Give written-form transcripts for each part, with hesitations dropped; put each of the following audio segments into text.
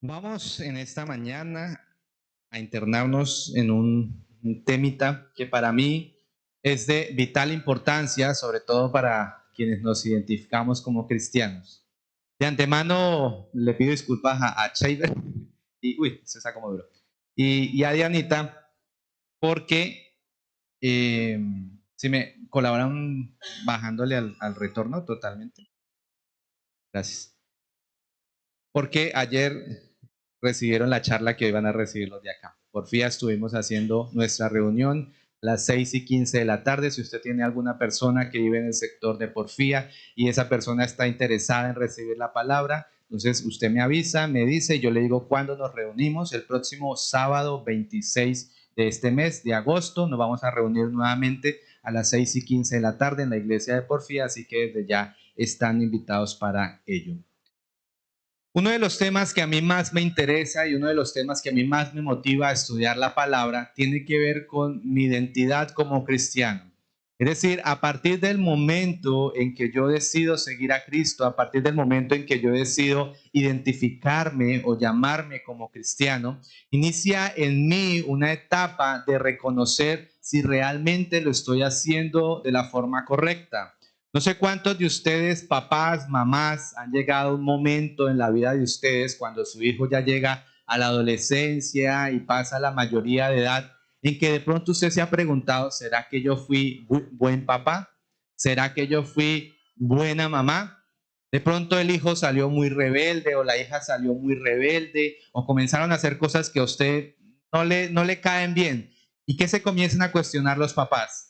Vamos en esta mañana a internarnos en un temita que para mí es de vital importancia, sobre todo para quienes nos identificamos como cristianos. De antemano le pido disculpas a Shaver y, uy, se está como duro, y a Dianita porque eh, si me colaboran bajándole al retorno totalmente. Gracias. Porque ayer recibieron la charla que iban a recibir los de acá. Por fin estuvimos haciendo nuestra reunión a las 6:15 de la tarde. Si usted tiene alguna persona que vive en el sector de Porfía y esa persona está interesada en recibir la palabra, entonces usted me avisa, me dice, yo le digo cuándo nos reunimos. El próximo sábado 26 de este mes de agosto nos vamos a reunir nuevamente a las 6:15 de la tarde en la iglesia de Porfía, así que desde ya están invitados para ello. Uno de los temas que a mí más me interesa y uno de los temas que a mí más me motiva a estudiar la palabra tiene que ver con mi identidad como cristiano. Es decir, a partir del momento en que yo decido seguir a Cristo, a partir del momento en que yo decido identificarme o llamarme como cristiano, inicia en mí una etapa de reconocer si realmente lo estoy haciendo de la forma correcta. No sé cuántos de ustedes, papás, mamás, han llegado a un momento en la vida de ustedes cuando su hijo ya llega a la adolescencia y pasa la mayoría de edad, en que de pronto usted se ha preguntado, ¿será que yo fui buen papá? ¿Será que yo fui buena mamá? De pronto el hijo salió muy rebelde o la hija salió muy rebelde o comenzaron a hacer cosas que a usted no le caen bien. ¿Y qué se comienzan a cuestionar los papás?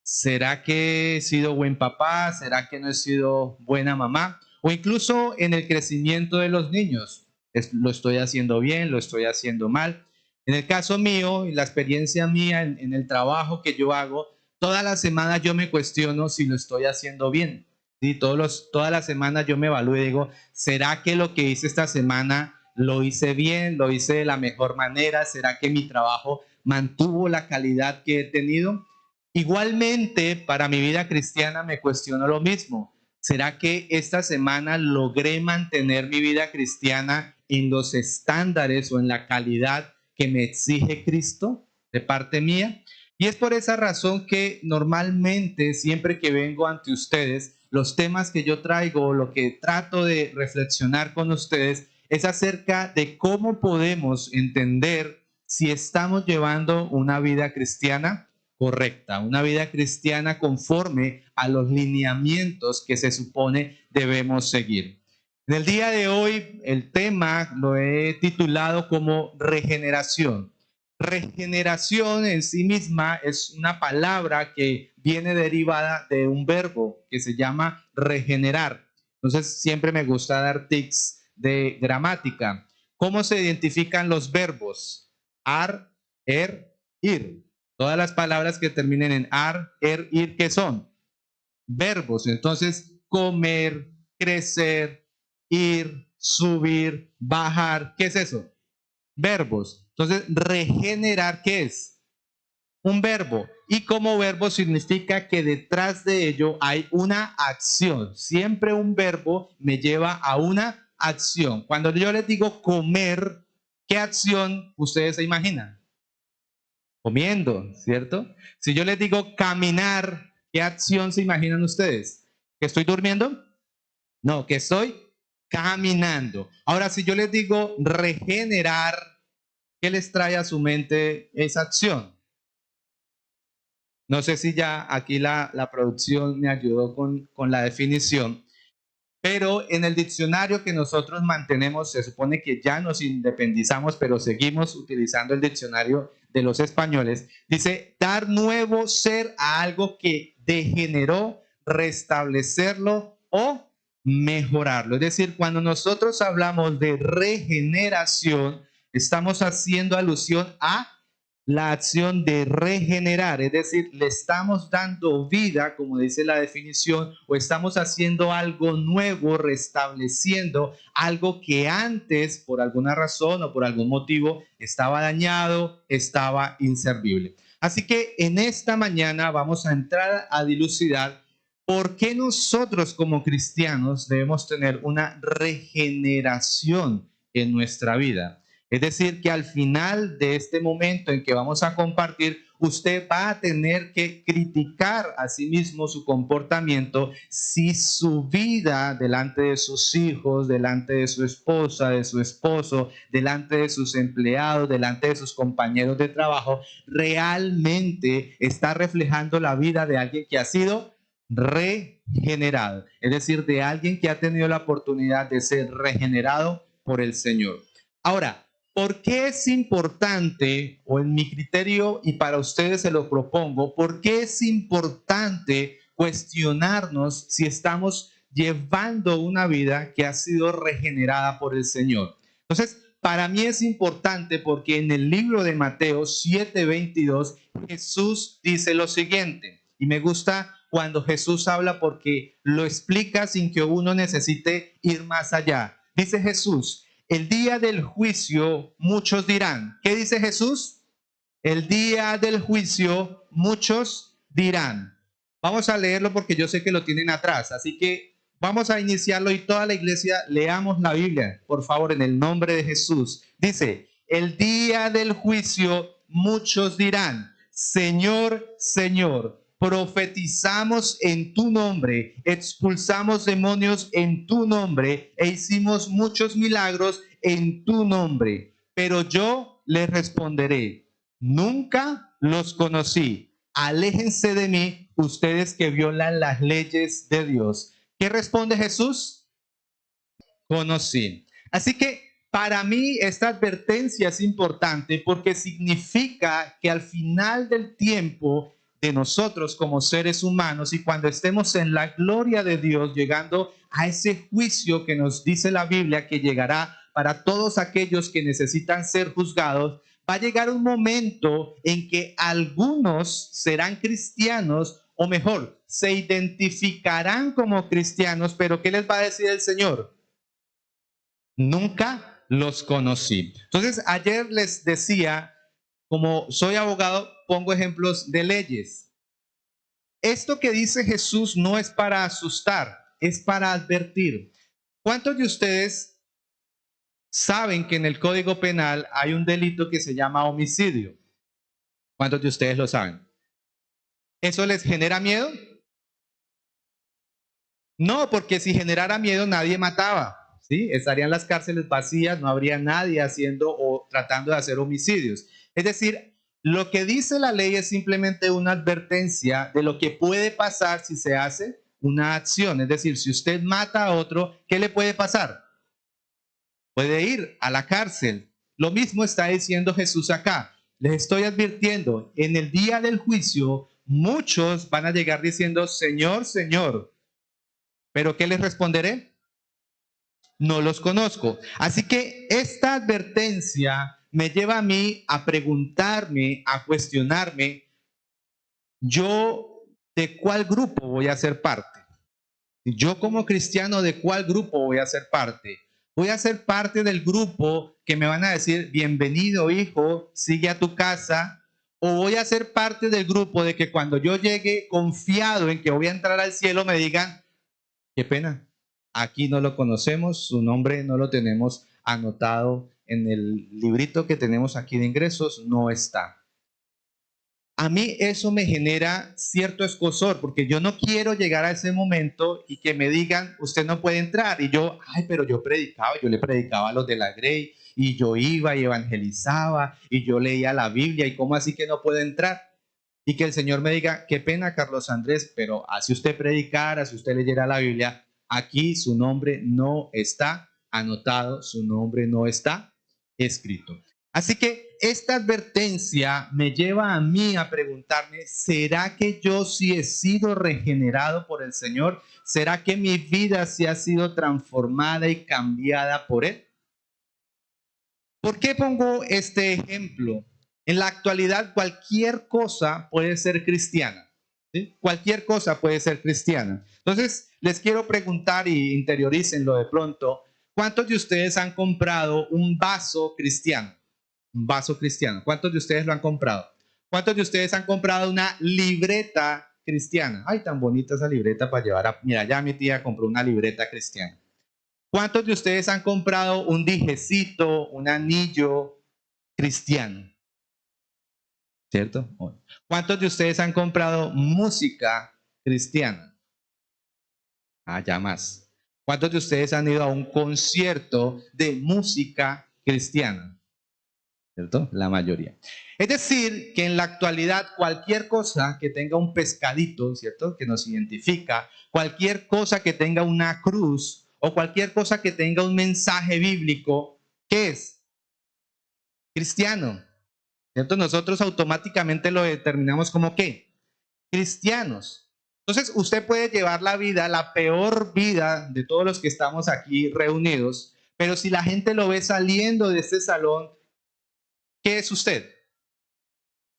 ¿Será que he sido buen papá? ¿Será que no he sido buena mamá? O incluso en el crecimiento de los niños. ¿Lo estoy haciendo bien? ¿Lo estoy haciendo mal? En el caso mío y la experiencia mía en el trabajo que yo hago, toda la semana yo me cuestiono si lo estoy haciendo bien. ¿Sí? Toda la semana yo me evalúo y digo, ¿será que lo que hice esta semana lo hice bien? ¿Lo hice de la mejor manera? ¿Será que mi trabajo mantuvo la calidad que he tenido? Igualmente, para mi vida cristiana me cuestiono lo mismo. ¿Será que esta semana logré mantener mi vida cristiana en los estándares o en la calidad que me exige Cristo de parte mía? Y es por esa razón que normalmente, siempre que vengo ante ustedes, los temas que yo traigo, lo que trato de reflexionar con ustedes, es acerca de cómo podemos entender si estamos llevando una vida cristiana correcta, una vida cristiana conforme a los lineamientos que se supone debemos seguir. En el día de hoy, el tema lo he titulado como regeneración. Regeneración en sí misma es una palabra que viene derivada de un verbo que se llama regenerar. Entonces, siempre me gusta dar tics de gramática. ¿Cómo se identifican los verbos? Ar, ir. Todas las palabras que terminen en ar, ir, ¿qué son? Verbos. Entonces, comer, crecer, ir, subir, bajar. ¿Qué es eso? Verbos. Entonces, regenerar, ¿qué es? Un verbo. Y como verbo significa que detrás de ello hay una acción. Siempre un verbo me lleva a una acción. Cuando yo les digo comer, ¿qué acción ustedes se imaginan? Comiendo, ¿cierto? Si yo les digo caminar, ¿qué acción se imaginan ustedes? ¿Que estoy durmiendo? No, que estoy caminando. Ahora, si yo les digo regenerar, ¿qué les trae a su mente esa acción? No sé si ya aquí la producción me ayudó con la definición. Pero en el diccionario que nosotros mantenemos, se supone que ya nos independizamos, pero seguimos utilizando el diccionario de los españoles, dice dar nuevo ser a algo que degeneró, restablecerlo o mejorarlo. Es decir, cuando nosotros hablamos de regeneración, estamos haciendo alusión a la acción de regenerar, es decir, le estamos dando vida, como dice la definición, o estamos haciendo algo nuevo, restableciendo algo que antes, por alguna razón o por algún motivo, estaba dañado, estaba inservible. Así que en esta mañana vamos a entrar a dilucidar por qué nosotros como cristianos debemos tener una regeneración en nuestra vida. Es decir, que al final de este momento en que vamos a compartir, usted va a tener que criticar a sí mismo su comportamiento si su vida delante de sus hijos, delante de su esposa, de su esposo, delante de sus empleados, delante de sus compañeros de trabajo, realmente está reflejando la vida de alguien que ha sido regenerado, es decir, de alguien que ha tenido la oportunidad de ser regenerado por el Señor. Ahora, ¿por qué es importante, o en mi criterio y para ustedes se lo propongo, por qué es importante cuestionarnos si estamos llevando una vida que ha sido regenerada por el Señor? Entonces, para mí es importante porque en el libro de Mateo 7:22 Jesús dice lo siguiente, y me gusta cuando Jesús habla porque lo explica sin que uno necesite ir más allá. Dice Jesús: el día del juicio muchos dirán. ¿Qué dice Jesús? El día del juicio muchos dirán. Vamos a leerlo porque yo sé que lo tienen atrás, así que vamos a iniciarlo y toda la iglesia leamos la Biblia, por favor, en el nombre de Jesús. Dice: el día del juicio muchos dirán, Señor, Señor, profetizamos en tu nombre, expulsamos demonios en tu nombre e hicimos muchos milagros en tu nombre. Pero yo les responderé: nunca los conocí. Aléjense de mí, ustedes que violan las leyes de Dios. ¿Qué responde Jesús? Conocí. Así que para mí esta advertencia es importante porque significa que al final del tiempo de nosotros como seres humanos y cuando estemos en la gloria de Dios, llegando a ese juicio que nos dice la Biblia que llegará para todos aquellos que necesitan ser juzgados, va a llegar un momento en que algunos serán cristianos, o mejor, se identificarán como cristianos, pero ¿qué les va a decir el Señor? Nunca los conocí. Entonces, ayer les decía, como soy abogado, pongo ejemplos de leyes. Esto que dice Jesús no es para asustar, es para advertir. ¿Cuántos de ustedes saben que en el Código Penal hay un delito que se llama homicidio? ¿Cuántos de ustedes lo saben? ¿Eso les genera miedo? No, porque si generara miedo nadie mataba, ¿sí? Estarían las cárceles vacías, no habría nadie haciendo o tratando de hacer homicidios. Es decir, lo que dice la ley es simplemente una advertencia de lo que puede pasar si se hace una acción. Es decir, si usted mata a otro, ¿qué le puede pasar? Puede ir a la cárcel. Lo mismo está diciendo Jesús acá. Les estoy advirtiendo, en el día del juicio, muchos van a llegar diciendo, Señor, Señor. ¿Pero qué les responderé? No los conozco. Así que esta advertencia me lleva a mí a preguntarme, a cuestionarme, yo de cuál grupo voy a ser parte. Yo como cristiano, ¿de cuál grupo voy a ser parte? Voy a ser parte del grupo que me van a decir, bienvenido hijo, sigue a tu casa. O voy a ser parte del grupo de que cuando yo llegue confiado en que voy a entrar al cielo me digan, qué pena, aquí no lo conocemos, su nombre no lo tenemos anotado en el librito que tenemos aquí de ingresos, no está. A mí eso me genera cierto escozor, porque yo no quiero llegar a ese momento y que me digan, usted no puede entrar. Y yo, ay, pero yo predicaba, yo le predicaba a los de la Grey, y yo iba y evangelizaba, y yo leía la Biblia, y cómo así que no puedo entrar. Y que el Señor me diga, qué pena, Carlos Andrés, pero así usted predicara, si usted leyera la Biblia, aquí su nombre no está anotado, su nombre no está escrito. Así que esta advertencia me lleva a mí a preguntarme, ¿será que yo sí he sido regenerado por el Señor? ¿Será que mi vida sí ha sido transformada y cambiada por Él? ¿Por qué pongo este ejemplo? En la actualidad cualquier cosa puede ser cristiana, ¿sí? Cualquier cosa puede ser cristiana. Entonces, les quiero preguntar y interiorícenlo de pronto, ¿cuántos de ustedes han comprado un vaso cristiano? Un vaso cristiano. ¿Cuántos de ustedes lo han comprado? ¿Cuántos de ustedes han comprado una libreta cristiana? Ay, tan bonita esa libreta para llevar a... Mira, ya mi tía compró una libreta cristiana. ¿Cuántos de ustedes han comprado un dijecito, un anillo cristiano? ¿Cierto? ¿Cuántos de ustedes han comprado música cristiana? Ah, ya más. ¿Cuántos de ustedes han ido a un concierto de música cristiana? ¿Cierto? La mayoría. Es decir, que en la actualidad cualquier cosa que tenga un pescadito, ¿cierto? Que nos identifica, cualquier cosa que tenga una cruz o cualquier cosa que tenga un mensaje bíblico, ¿qué es? Cristiano, ¿cierto? Nosotros automáticamente lo determinamos como ¿qué? Cristianos. Entonces, usted puede llevar la vida, la peor vida de todos los que estamos aquí reunidos, pero si la gente lo ve saliendo de este salón, ¿qué es usted?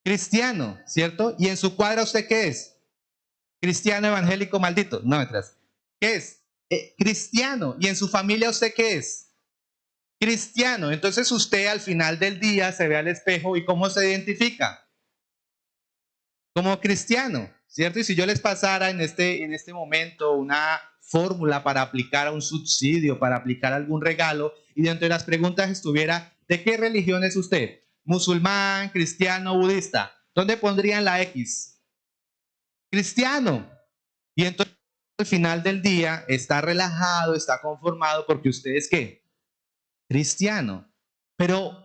Cristiano, ¿cierto? ¿Y en su cuadra usted qué es? Cristiano evangélico maldito. No, detrás. ¿Qué es? Cristiano. ¿Y en su familia usted qué es? Cristiano. Entonces usted al final del día se ve al espejo y ¿cómo se identifica? Como cristiano, ¿cierto? Y si yo les pasara en este momento una fórmula para aplicar a un subsidio, para aplicar algún regalo, y dentro de las preguntas estuviera, ¿de qué religión es usted? ¿Musulmán, cristiano, budista? ¿Dónde pondrían la X? Cristiano. Y entonces al final del día está relajado, está conformado porque usted es ¿qué? Cristiano. Pero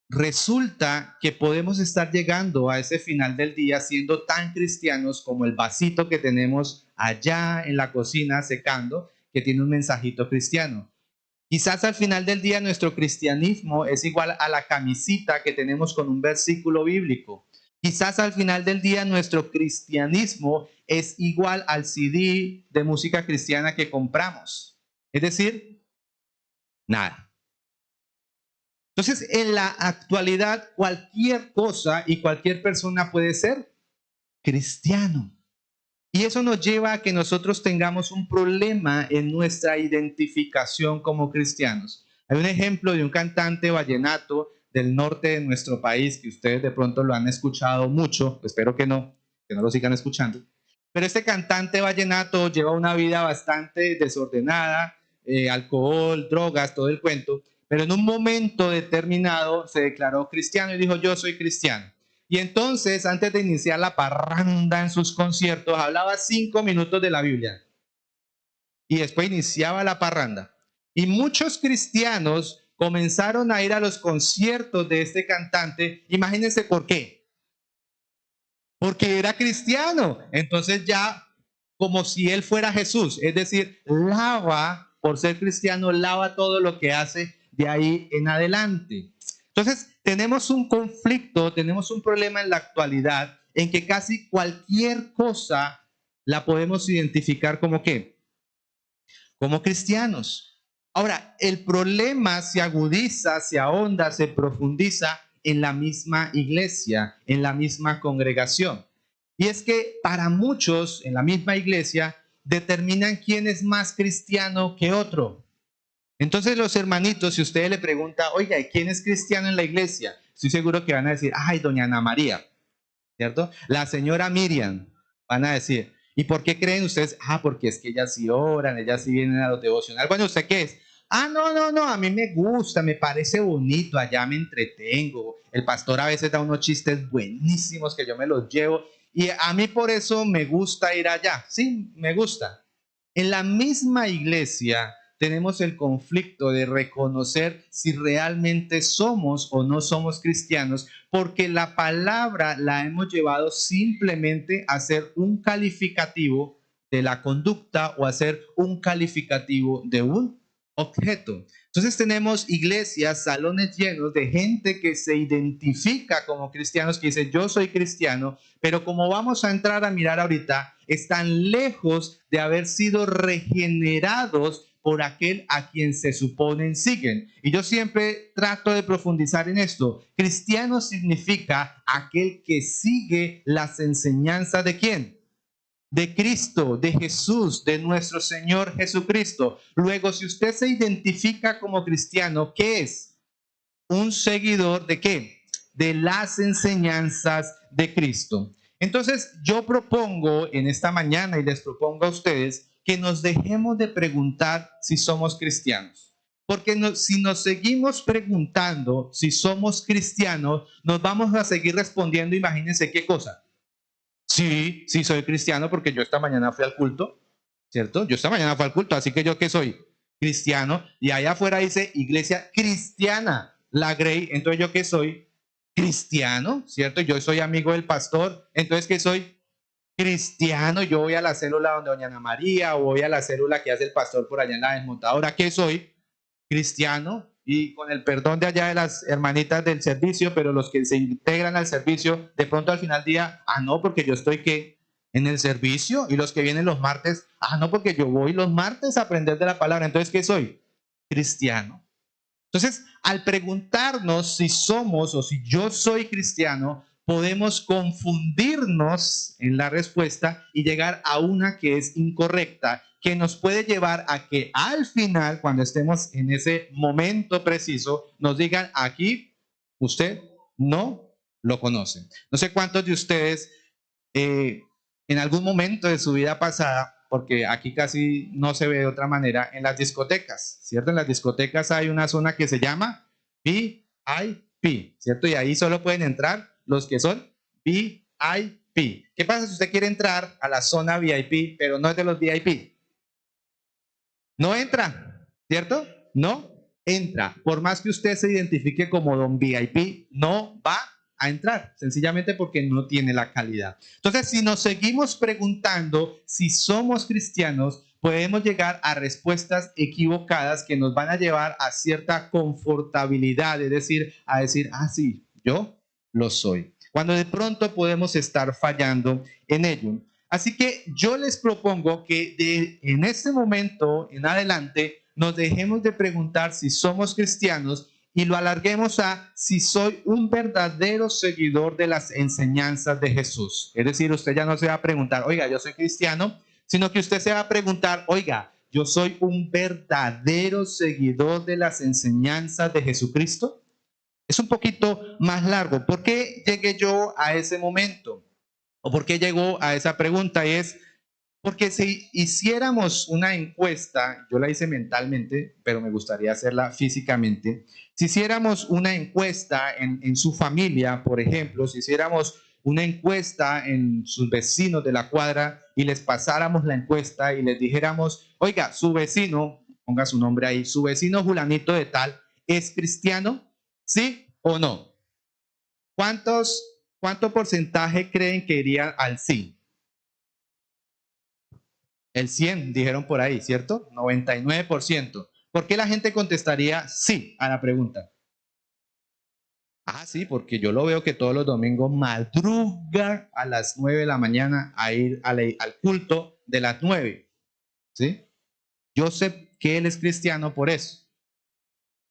resulta que podemos estar llegando a ese final del día siendo tan cristianos como el vasito que tenemos allá en la cocina secando, que tiene un mensajito cristiano. Quizás al final del día nuestro cristianismo es igual a la camisita que tenemos con un versículo bíblico. Quizás al final del día nuestro cristianismo es igual al CD de música cristiana que compramos. Es decir, nada. Entonces, en la actualidad, cualquier cosa y cualquier persona puede ser cristiano. Y eso nos lleva a que nosotros tengamos un problema en nuestra identificación como cristianos. Hay un ejemplo de un cantante vallenato del norte de nuestro país que ustedes de pronto lo han escuchado mucho, espero que no lo sigan escuchando. Pero este cantante vallenato lleva una vida bastante desordenada, alcohol, drogas, todo el cuento, pero en un momento determinado se declaró cristiano y dijo, yo soy cristiano. Y entonces, antes de iniciar la parranda en sus conciertos, hablaba 5 minutos de la Biblia. Y después iniciaba la parranda. Y muchos cristianos comenzaron a ir a los conciertos de este cantante. Imagínense por qué. Porque era cristiano. Entonces ya como si él fuera Jesús. Es decir, lava, por ser cristiano, lava todo lo que hace de ahí en adelante. Entonces, tenemos un conflicto, tenemos un problema en la actualidad en que casi cualquier cosa la podemos identificar como ¿qué? Como cristianos. Ahora, el problema se agudiza, se ahonda, se profundiza en la misma iglesia, en la misma congregación. Y es que para muchos en la misma iglesia determinan quién es más cristiano que otro. Entonces los hermanitos, si usted le pregunta, oiga, ¿quién es cristiano en la iglesia? Estoy seguro que van a decir, ay, doña Ana María, ¿cierto? La señora Miriam, van a decir. ¿Y por qué creen ustedes? Ah, porque es que ellas sí oran, ellas sí vienen a los devocionales. Bueno, ¿usted qué es? Ah, no, a mí me gusta, me parece bonito, allá me entretengo. El pastor a veces da unos chistes buenísimos que yo me los llevo y a mí por eso me gusta ir allá. Sí, me gusta. En la misma iglesia tenemos el conflicto de reconocer si realmente somos o no somos cristianos, porque la palabra la hemos llevado simplemente a ser un calificativo de la conducta o a ser un calificativo de un objeto. Entonces tenemos iglesias, salones llenos de gente que se identifica como cristianos, que dice yo soy cristiano, pero como vamos a entrar a mirar ahorita, están lejos de haber sido regenerados por aquel a quien se suponen siguen. Y yo siempre trato de profundizar en esto. Cristiano significa aquel que sigue las enseñanzas de ¿quién? De Cristo, de Jesús, de nuestro Señor Jesucristo. Luego, si usted se identifica como cristiano, ¿qué es? Un seguidor de ¿qué? De las enseñanzas de Cristo. Entonces, yo propongo en esta mañana y les propongo a ustedes que nos dejemos de preguntar si somos cristianos. Porque si nos seguimos preguntando si somos cristianos, nos vamos a seguir respondiendo, imagínense qué cosa. Sí, sí soy cristiano porque yo esta mañana fui al culto, ¿cierto? Yo esta mañana fui al culto, así que yo qué soy, cristiano. Y allá afuera dice iglesia cristiana, la Grey. Entonces yo qué soy, cristiano, ¿cierto? Yo soy amigo del pastor, entonces ¿qué soy? Cristiano. Yo voy a la célula donde doña Ana María o voy a la célula que hace el pastor por allá en la desmontadora. ¿Qué soy? Cristiano. Y con el perdón de allá de las hermanitas del servicio, pero los que se integran al servicio, de pronto al final del día, no, porque yo estoy que en el servicio, y los que vienen los martes, no, porque yo voy los martes a aprender de la palabra. Entonces, ¿qué soy? Cristiano. Entonces, al preguntarnos si somos o si yo soy cristiano, podemos confundirnos en la respuesta y llegar a una que es incorrecta, que nos puede llevar a que al final, cuando estemos en ese momento preciso, nos digan, aquí usted no lo conoce. No sé cuántos de ustedes en algún momento de su vida pasada, porque aquí casi no se ve de otra manera, en las discotecas, ¿cierto? En las discotecas hay una zona que se llama VIP, ¿cierto? Y ahí solo pueden entrar los que son VIP. ¿Qué pasa si usted quiere entrar a la zona VIP, pero no es de los VIP? No entra, ¿cierto? No entra. Por más que usted se identifique como don VIP, no va a entrar, sencillamente porque no tiene la calidad. Entonces, si nos seguimos preguntando si somos cristianos, podemos llegar a respuestas equivocadas que nos van a llevar a cierta confortabilidad, es decir, a decir, sí, yo lo soy, cuando de pronto podemos estar fallando en ello. Así que yo les propongo que en este momento en adelante nos dejemos de preguntar si somos cristianos y lo alarguemos a si soy un verdadero seguidor de las enseñanzas de Jesús. Es decir, usted ya no se va a preguntar, oiga, yo soy cristiano, sino que usted se va a preguntar, oiga, yo soy un verdadero seguidor de las enseñanzas de Jesucristo. Es un poquito más largo. ¿Por qué llegué yo a ese momento? ¿O por qué llegó a esa pregunta? Y es porque si hiciéramos una encuesta, yo la hice mentalmente, pero me gustaría hacerla físicamente. Si hiciéramos una encuesta en su familia, por ejemplo, si hiciéramos una encuesta en sus vecinos de la cuadra y les pasáramos la encuesta y les dijéramos, oiga, su vecino, ponga su nombre ahí, su vecino Julanito de tal, ¿es cristiano? ¿Sí o no? ¿Cuánto porcentaje creen que iría al sí? El 100, dijeron por ahí, ¿cierto? 99%. ¿Por qué la gente contestaría sí a la pregunta? Sí, porque yo lo veo que todos los domingos madruga a las 9 de la mañana a ir al culto de las 9. ¿Sí? Yo sé que él es cristiano por eso.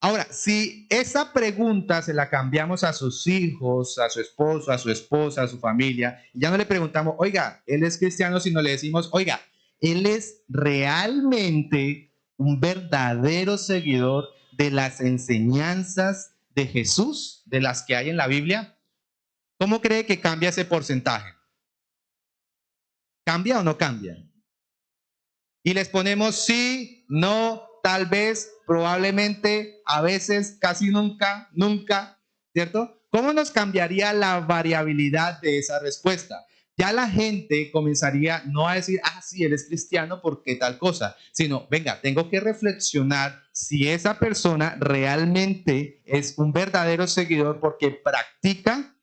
Ahora, si esa pregunta se la cambiamos a sus hijos, a su esposo, a su esposa, a su familia, y ya no le preguntamos, oiga, él es cristiano, sino le decimos, oiga, él es realmente un verdadero seguidor de las enseñanzas de Jesús, de las que hay en la Biblia. ¿Cómo cree que cambia ese porcentaje? ¿Cambia o no cambia? Y les ponemos sí, no, tal vez, probablemente, a veces, casi nunca, nunca, ¿cierto? ¿Cómo nos cambiaría la variabilidad de esa respuesta? Ya la gente comenzaría no a decir, sí, él es cristiano porque tal cosa, sino, venga, tengo que reflexionar si esa persona realmente es un verdadero seguidor porque practica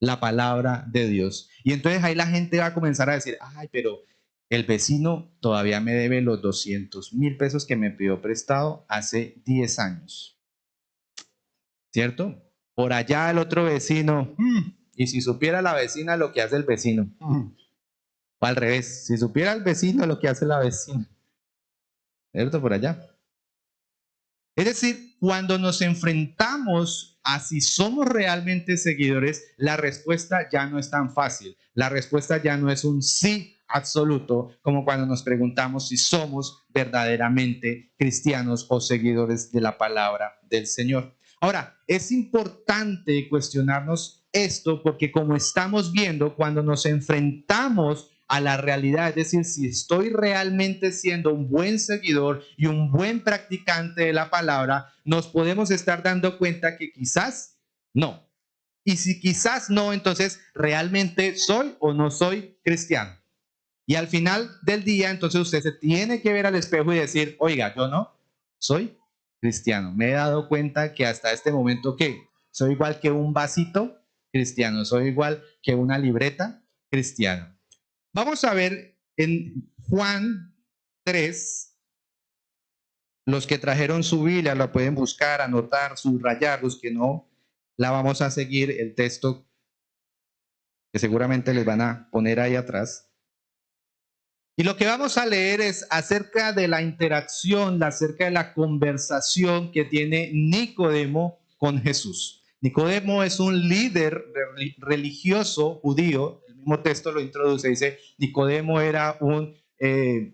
la palabra de Dios. Y entonces ahí la gente va a comenzar a decir, pero el vecino todavía me debe los 200,000 pesos que me pidió prestado hace 10 años. ¿Cierto? Por allá el otro vecino, y si supiera la vecina lo que hace el vecino. O al revés, si supiera el vecino lo que hace la vecina. ¿Cierto? Por allá. Es decir, cuando nos enfrentamos a si somos realmente seguidores, la respuesta ya no es tan fácil. La respuesta ya no es un sí absoluto, como cuando nos preguntamos si somos verdaderamente cristianos o seguidores de la palabra del Señor. Ahora, es importante cuestionarnos esto porque como estamos viendo, cuando nos enfrentamos a la realidad, es decir, si estoy realmente siendo un buen seguidor y un buen practicante de la palabra, nos podemos estar dando cuenta que quizás no. Y si quizás no, entonces realmente soy o no soy cristiano. Y al final del día, entonces usted se tiene que ver al espejo y decir, oiga, yo no soy cristiano. Me he dado cuenta que hasta este momento, ¿qué? Soy igual que un vasito cristiano, soy igual que una libreta cristiana. Vamos a ver en Juan 3, los que trajeron su Biblia la pueden buscar, anotar, subrayar, los que no, la vamos a seguir el texto que seguramente les van a poner ahí atrás. Y lo que vamos a leer es acerca de la interacción, acerca de la conversación que tiene Nicodemo con Jesús. Nicodemo es un líder religioso judío. El mismo texto lo introduce, dice, Nicodemo era un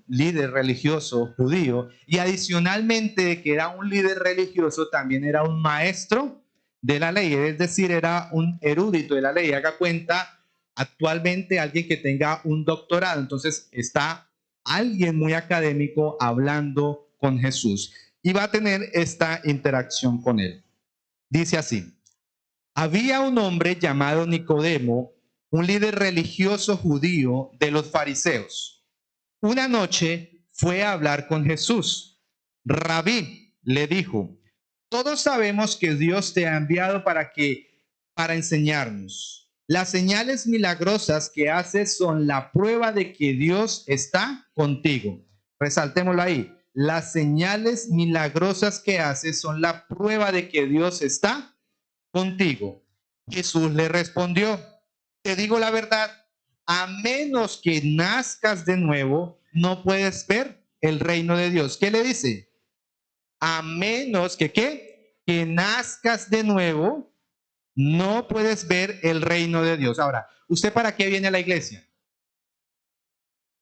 líder religioso judío. Y adicionalmente que era un líder religioso, también era un maestro de la ley, es decir, era un erudito de la ley. Haga cuenta, actualmente alguien que tenga un doctorado. Entonces está alguien muy académico hablando con Jesús y va a tener esta interacción con él. Dice así: había un hombre llamado Nicodemo, un líder religioso judío de los fariseos. Una noche fue a hablar con Jesús. Rabí, le dijo, todos sabemos que Dios te ha enviado para enseñarnos. Las señales milagrosas que haces son la prueba de que Dios está contigo. Resaltémoslo ahí. Las señales milagrosas que haces son la prueba de que Dios está contigo. Jesús le respondió, te digo la verdad, a menos que nazcas de nuevo, no puedes ver el reino de Dios. ¿Qué le dice? A menos que, ¿qué? Que nazcas de nuevo, no puedes ver el reino de Dios. Ahora, ¿usted para qué viene a la iglesia?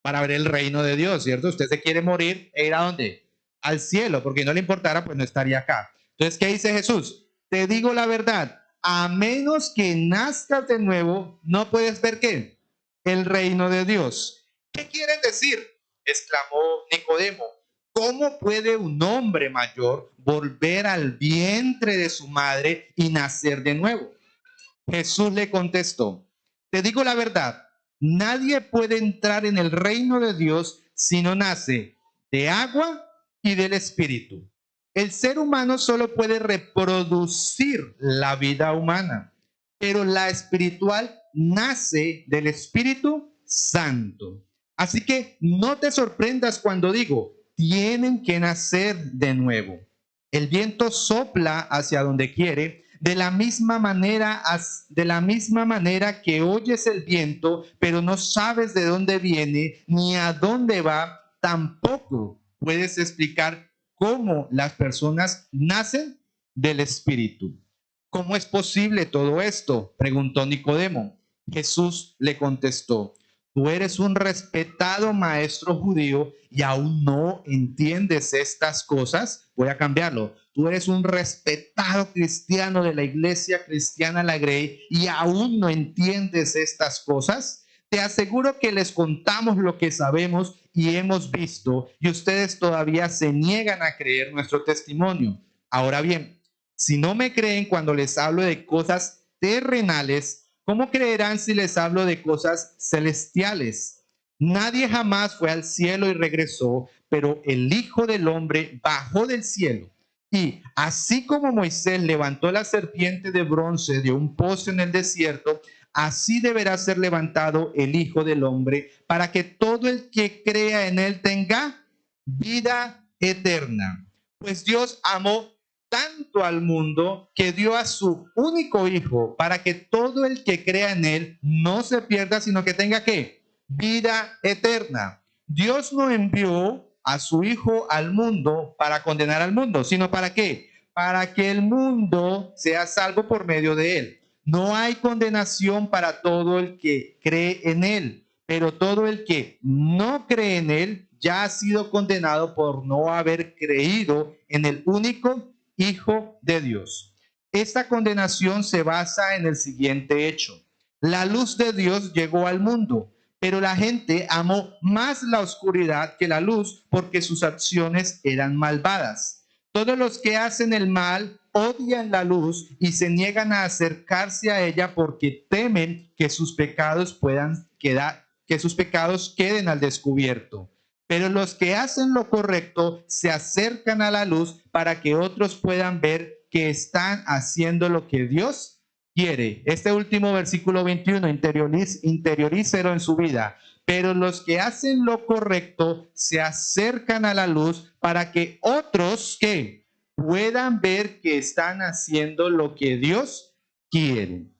Para ver el reino de Dios, ¿cierto? Usted se quiere morir e ir a dónde? Al cielo, porque no le importara, pues no estaría acá. Entonces, ¿qué dice Jesús? Te digo la verdad, a menos que nazcas de nuevo, no puedes ver ¿qué? El reino de Dios. ¿Qué quieren decir? Exclamó Nicodemo. ¿Cómo puede un hombre mayor volver al vientre de su madre y nacer de nuevo? Jesús le contestó, te digo la verdad, nadie puede entrar en el reino de Dios si no nace de agua y del Espíritu. El ser humano solo puede reproducir la vida humana, pero la espiritual nace del Espíritu Santo. Así que no te sorprendas cuando digo, tienen que nacer de nuevo. El viento sopla hacia donde quiere, de la misma manera que oyes el viento, pero no sabes de dónde viene ni a dónde va, tampoco puedes explicar cómo las personas nacen del Espíritu. ¿Cómo es posible todo esto?, preguntó Nicodemo. Jesús le contestó, tú eres un respetado maestro judío y aún no entiendes estas cosas. Voy a cambiarlo. Tú eres un respetado cristiano de la iglesia cristiana La Grey y aún no entiendes estas cosas. Te aseguro que les contamos lo que sabemos y hemos visto y ustedes todavía se niegan a creer nuestro testimonio. Ahora bien, si no me creen cuando les hablo de cosas terrenales, ¿cómo creerán si les hablo de cosas celestiales? Nadie jamás fue al cielo y regresó, pero el Hijo del Hombre bajó del cielo. Y así como Moisés levantó la serpiente de bronce de un pozo en el desierto, así deberá ser levantado el Hijo del Hombre, para que todo el que crea en él tenga vida eterna. Pues Dios amó tanto al mundo que dio a su único Hijo para que todo el que crea en él no se pierda, sino que tenga ¿qué? Vida eterna. Dios no envió a su Hijo al mundo para condenar al mundo, sino ¿para qué? Para que el mundo sea salvo por medio de él. No hay condenación para todo el que cree en él, pero todo el que no cree en él ya ha sido condenado por no haber creído en el único Hijo de Dios. Esta condenación se basa en el siguiente hecho. La luz de Dios llegó al mundo, Pero la gente amó más la oscuridad que la luz porque sus acciones eran malvadas. Todos los que hacen el mal odian la luz y se niegan a acercarse a ella porque temen que sus pecados que sus pecados queden al descubierto. Pero los que hacen lo correcto se acercan a la luz para que otros puedan ver que están haciendo lo que Dios quiere. Este último versículo 21, interiorícelo en su vida. Pero los que hacen lo correcto se acercan a la luz para que otros que puedan ver que están haciendo lo que Dios quiere.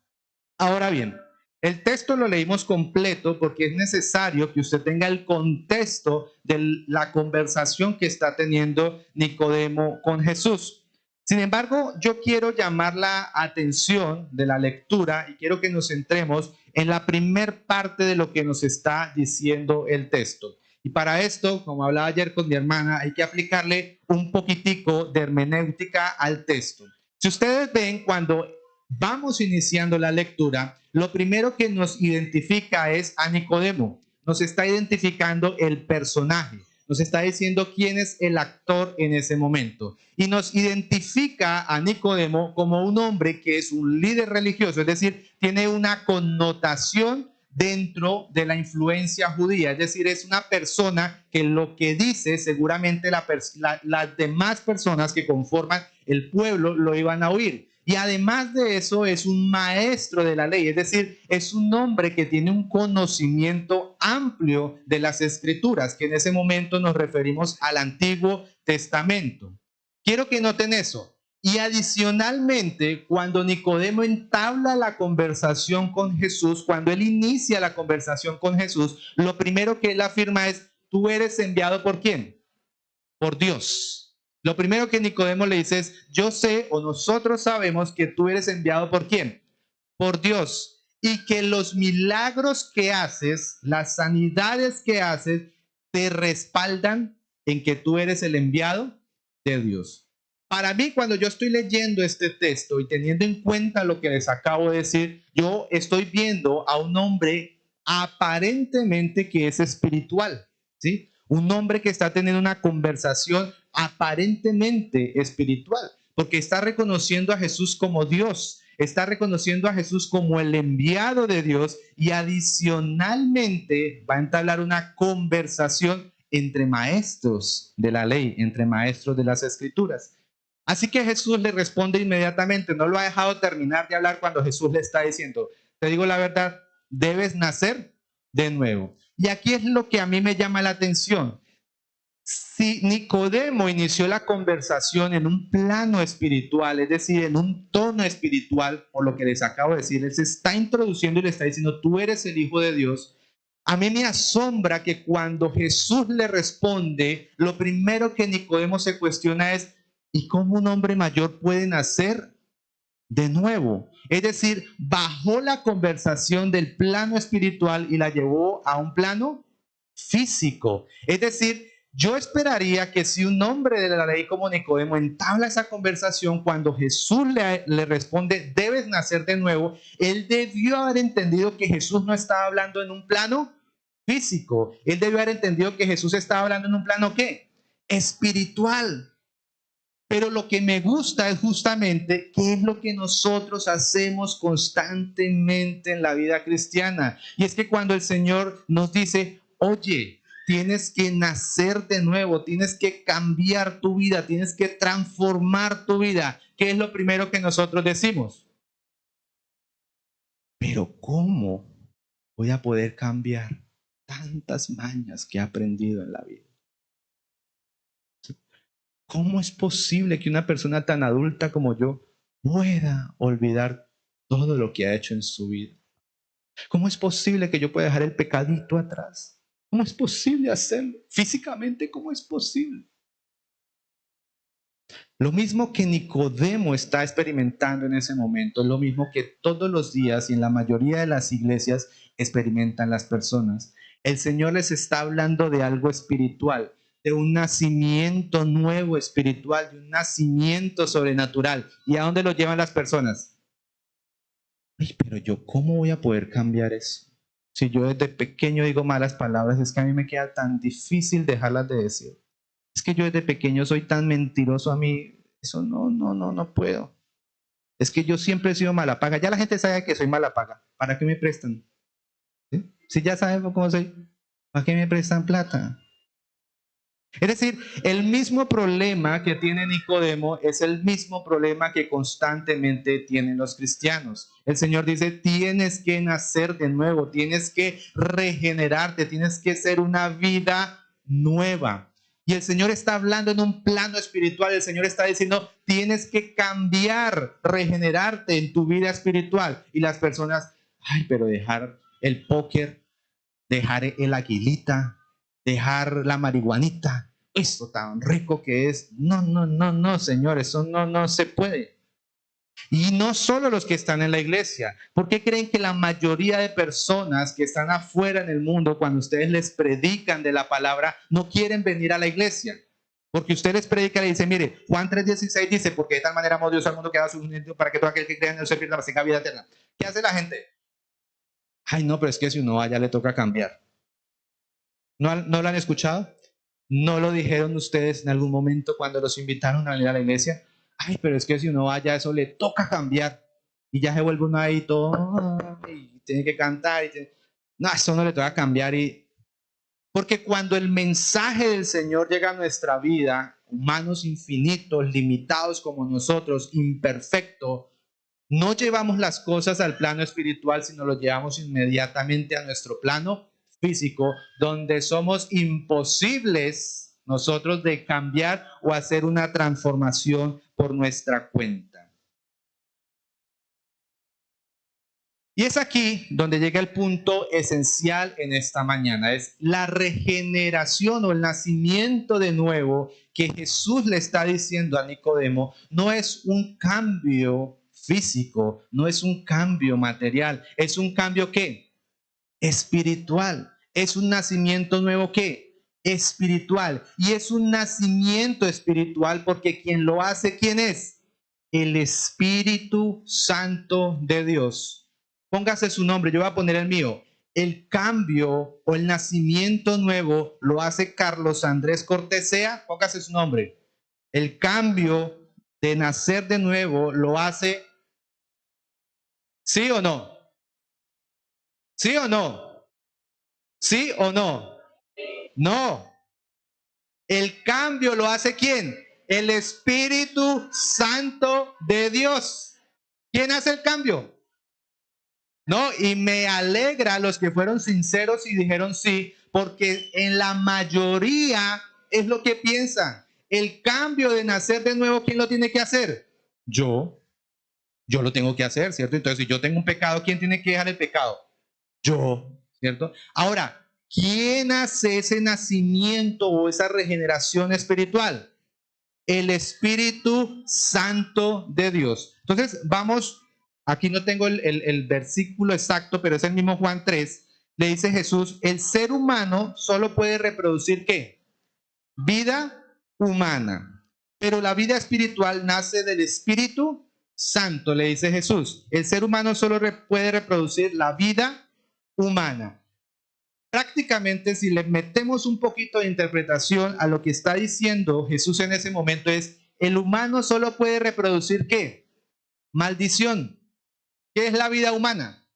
Ahora bien, el texto lo leímos completo porque es necesario que usted tenga el contexto de la conversación que está teniendo Nicodemo con Jesús. Sin embargo, yo quiero llamar la atención de la lectura y quiero que nos centremos en la primer parte de lo que nos está diciendo el texto. Y para esto, como hablaba ayer con mi hermana, hay que aplicarle un poquitico de hermenéutica al texto. Si ustedes ven, cuando vamos iniciando la lectura, lo primero que nos identifica es a Nicodemo. Nos está identificando el personaje. Nos está diciendo quién es el actor en ese momento. Y nos identifica a Nicodemo como un hombre que es un líder religioso, es decir, tiene una connotación dentro de la influencia judía, es decir, es una persona que lo que dice seguramente las demás personas que conforman el pueblo lo iban a oír. Y además de eso es un maestro de la ley, es decir, es un hombre que tiene un conocimiento amplio de las escrituras, que en ese momento nos referimos al Antiguo Testamento. Quiero que noten eso. Y adicionalmente, cuando Nicodemo entabla la conversación con Jesús, cuando él inicia la conversación con Jesús, lo primero que él afirma es, ¿tú eres enviado por quién? Por Dios. Lo primero que Nicodemo le dice es, yo sé o nosotros sabemos que tú eres enviado por quién? Por Dios. Y que los milagros que haces, las sanidades que haces, te respaldan en que tú eres el enviado de Dios. Para mí, cuando yo estoy leyendo este texto y teniendo en cuenta lo que les acabo de decir, yo estoy viendo a un hombre aparentemente que es espiritual, ¿sí? Un hombre que está teniendo una conversación aparentemente espiritual, porque está reconociendo a Jesús como Dios, está reconociendo a Jesús como el enviado de Dios y adicionalmente va a entablar una conversación entre maestros de la ley, entre maestros de las escrituras. Así que Jesús le responde inmediatamente, no lo ha dejado terminar de hablar cuando Jesús le está diciendo, te digo la verdad, debes nacer de nuevo. Y aquí es lo que a mí me llama la atención. Si Nicodemo inició la conversación en un plano espiritual, es decir, en un tono espiritual, por lo que les acabo de decir, él se está introduciendo y le está diciendo, tú eres el Hijo de Dios. A mí me asombra que cuando Jesús le responde, lo primero que Nicodemo se cuestiona es, ¿y cómo un hombre mayor puede nacer de nuevo? Es decir, bajó la conversación del plano espiritual y la llevó a un plano físico. Es decir, yo esperaría que si un hombre de la ley como Nicodemo entabla esa conversación, cuando Jesús le responde, debes nacer de nuevo, él debió haber entendido que Jesús no estaba hablando en un plano físico. Él debió haber entendido que Jesús estaba hablando en un plano ¿qué? Espiritual. Pero lo que me gusta es justamente qué es lo que nosotros hacemos constantemente en la vida cristiana. Y es que cuando el Señor nos dice, oye, tienes que nacer de nuevo, tienes que cambiar tu vida, tienes que transformar tu vida, ¿qué es lo primero que nosotros decimos? Pero ¿cómo voy a poder cambiar tantas mañas que he aprendido en la vida? ¿Cómo es posible que una persona tan adulta como yo pueda olvidar todo lo que ha hecho en su vida? ¿Cómo es posible que yo pueda dejar el pecadito atrás? ¿Cómo es posible hacerlo? Físicamente, ¿cómo es posible? Lo mismo que Nicodemo está experimentando en ese momento, lo mismo que todos los días y en la mayoría de las iglesias experimentan las personas. El Señor les está hablando de algo espiritual, de un nacimiento nuevo espiritual, de un nacimiento sobrenatural. ¿Y a dónde lo llevan las personas? Ay, pero yo, ¿cómo voy a poder cambiar eso? Si yo desde pequeño digo malas palabras, es que a mí me queda tan difícil dejarlas de decir. Es que yo desde pequeño soy tan mentiroso, a mí eso no puedo. Es que yo siempre he sido mala paga. Ya la gente sabe que soy mala paga. ¿Para qué me prestan? ¿Sí? Si ya saben cómo soy, ¿para qué me prestan plata? Es decir, el mismo problema que tiene Nicodemo es el mismo problema que constantemente tienen los cristianos. El Señor dice, tienes que nacer de nuevo, tienes que regenerarte, tienes que ser una vida nueva. Y el Señor está hablando en un plano espiritual, el Señor está diciendo, tienes que cambiar, regenerarte en tu vida espiritual. Y las personas, ay, pero dejar el póker, dejar el aguilita, dejar la marihuanita, esto tan rico que es. No, señor, eso no se puede. Y no solo los que están en la iglesia. ¿Por qué creen que la mayoría de personas que están afuera en el mundo, cuando ustedes les predican de la palabra, no quieren venir a la iglesia? Porque usted les predica y le dice, mire, Juan 3:16 dice, porque de tal manera amó Dios al mundo que ha dado su unigénito para que todo aquel que crea en él se pierda, mas tenga vida eterna. ¿Qué hace la gente? Ay, no, pero es que si uno va ya le toca cambiar. ¿No lo han escuchado? ¿No lo dijeron ustedes en algún momento cuando los invitaron a venir a la iglesia? Ay, pero es que si uno vaya, eso le toca cambiar. Y ya se vuelve uno ahí todo, y tiene que cantar. No, eso no le toca cambiar. Porque cuando el mensaje del Señor llega a nuestra vida, humanos infinitos, limitados como nosotros, imperfectos, no llevamos las cosas al plano espiritual, sino lo llevamos inmediatamente a nuestro plano físico, donde somos imposibles nosotros de cambiar o hacer una transformación por nuestra cuenta. Y es aquí donde llega el punto esencial en esta mañana, es la regeneración o el nacimiento de nuevo que Jesús le está diciendo a Nicodemo. No es un cambio físico, no es un cambio material, es un cambio ¿qué? Espiritual. Es un nacimiento nuevo ¿qué? Espiritual. Y es un nacimiento espiritual porque quien lo hace, ¿quién es? El Espíritu Santo de Dios. Póngase su nombre, yo voy a poner el mío. El cambio o el nacimiento nuevo lo hace Carlos Andrés Cortesea. Póngase su nombre. El cambio de nacer de nuevo lo hace, ¿sí o no? ¿Sí o no? ¿Sí o no? No. El cambio lo hace ¿quién? El Espíritu Santo de Dios. ¿Quién hace el cambio? No, y me alegra a los que fueron sinceros y dijeron sí, porque en la mayoría es lo que piensan. El cambio de nacer de nuevo, ¿quién lo tiene que hacer? Yo. Yo lo tengo que hacer, ¿cierto? Entonces, si yo tengo un pecado, ¿quién tiene que dejar el pecado? Yo, ¿cierto? Ahora, ¿quién hace ese nacimiento o esa regeneración espiritual? El Espíritu Santo de Dios. Entonces, vamos, aquí no tengo el versículo exacto, pero es el mismo Juan 3. Le dice Jesús, el ser humano solo puede reproducir ¿qué? Vida humana. Pero la vida espiritual nace del Espíritu Santo, le dice Jesús. El ser humano solo puede reproducir la vida humana. Prácticamente, si le metemos un poquito de interpretación a lo que está diciendo Jesús en ese momento, es el humano solo puede reproducir ¿qué? Maldición. ¿Qué es la vida humana?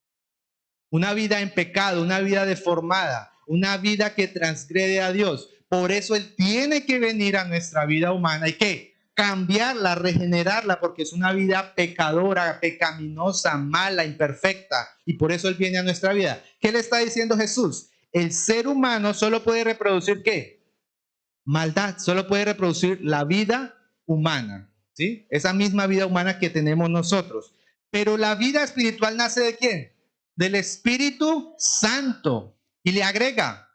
Una vida en pecado, una vida deformada, una vida que transgrede a Dios. Por eso Él tiene que venir a nuestra vida humana y ¿qué? Cambiarla, regenerarla, porque es una vida pecadora, pecaminosa, mala, imperfecta. Y por eso Él viene a nuestra vida. ¿Qué le está diciendo Jesús? El ser humano solo puede reproducir ¿qué? Maldad, solo puede reproducir la vida humana, ¿sí? Esa misma vida humana que tenemos nosotros. Pero la vida espiritual nace ¿de quién? Del Espíritu Santo. Y le agrega,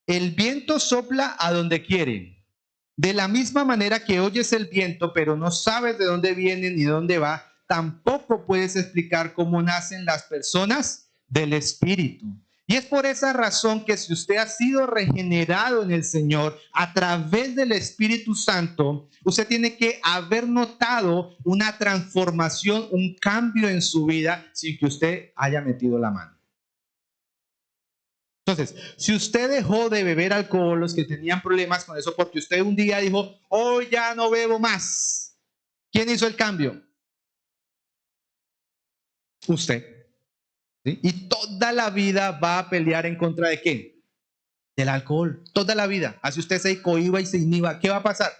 el viento sopla a donde quiere. De la misma manera que oyes el viento, pero no sabes de dónde viene ni dónde va, tampoco puedes explicar cómo nacen las personas del Espíritu. Y es por esa razón que si usted ha sido regenerado en el Señor a través del Espíritu Santo, usted tiene que haber notado una transformación, un cambio en su vida sin que usted haya metido la mano. Entonces, si usted dejó de beber alcohol, los que tenían problemas con eso, porque usted un día dijo, hoy ya no bebo más, ¿quién hizo el cambio? Usted. ¿Sí? Y toda la vida va a pelear en contra de qué? Del alcohol. Toda la vida. Así usted se cohíba y se inhiba. ¿Qué va a pasar?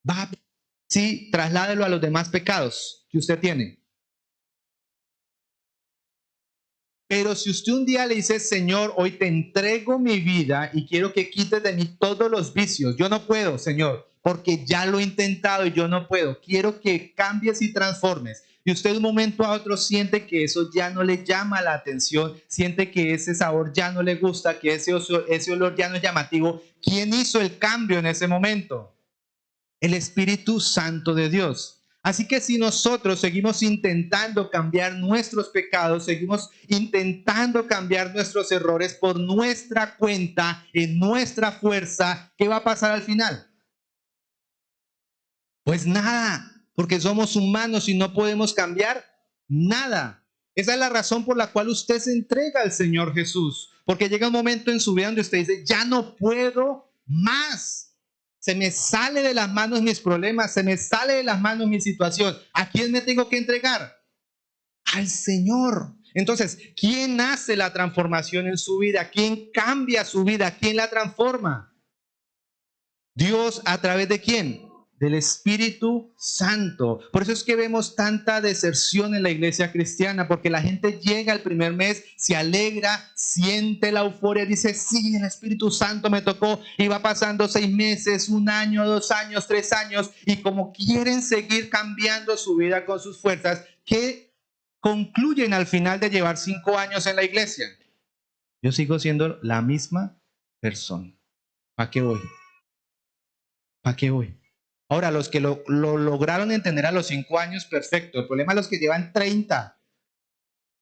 Va a... Sí, trasládelo a los demás pecados que usted tiene. Pero si usted un día le dice, Señor, hoy te entrego mi vida y quiero que quites de mí todos los vicios. Yo no puedo, Señor, porque ya lo he intentado y yo no puedo. Quiero que cambies y transformes. Y usted de un momento a otro siente que eso ya no le llama la atención, siente que ese sabor ya no le gusta, que ese olor ya no es llamativo. ¿Quién hizo el cambio en ese momento? El Espíritu Santo de Dios. Así que si nosotros seguimos intentando cambiar nuestros pecados, seguimos intentando cambiar nuestros errores por nuestra cuenta, en nuestra fuerza, ¿qué va a pasar al final? Pues nada, porque somos humanos y no podemos cambiar nada. Esa es la razón por la cual usted se entrega al Señor Jesús, porque llega un momento en su vida donde usted dice, ya no puedo más. Se me sale de las manos mis problemas, se me sale de las manos mi situación. ¿A quién me tengo que entregar? Al Señor. Entonces, ¿quién hace la transformación en su vida? ¿Quién cambia su vida? ¿Quién la transforma? Dios, ¿a través de quién? Del Espíritu Santo. Por eso es que vemos tanta deserción en la iglesia cristiana, porque la gente llega el primer mes, se alegra, siente la euforia, dice, sí, el Espíritu Santo me tocó, y va pasando 6 meses, 1 año, 2 años, 3 años, y como quieren seguir cambiando su vida con sus fuerzas, ¿qué concluyen al final de llevar 5 años en la iglesia? Yo sigo siendo la misma persona. ¿Para qué voy? ¿Para qué voy? Ahora, los que lo lograron entender a los 5 años, perfecto. El problema es los que llevan 30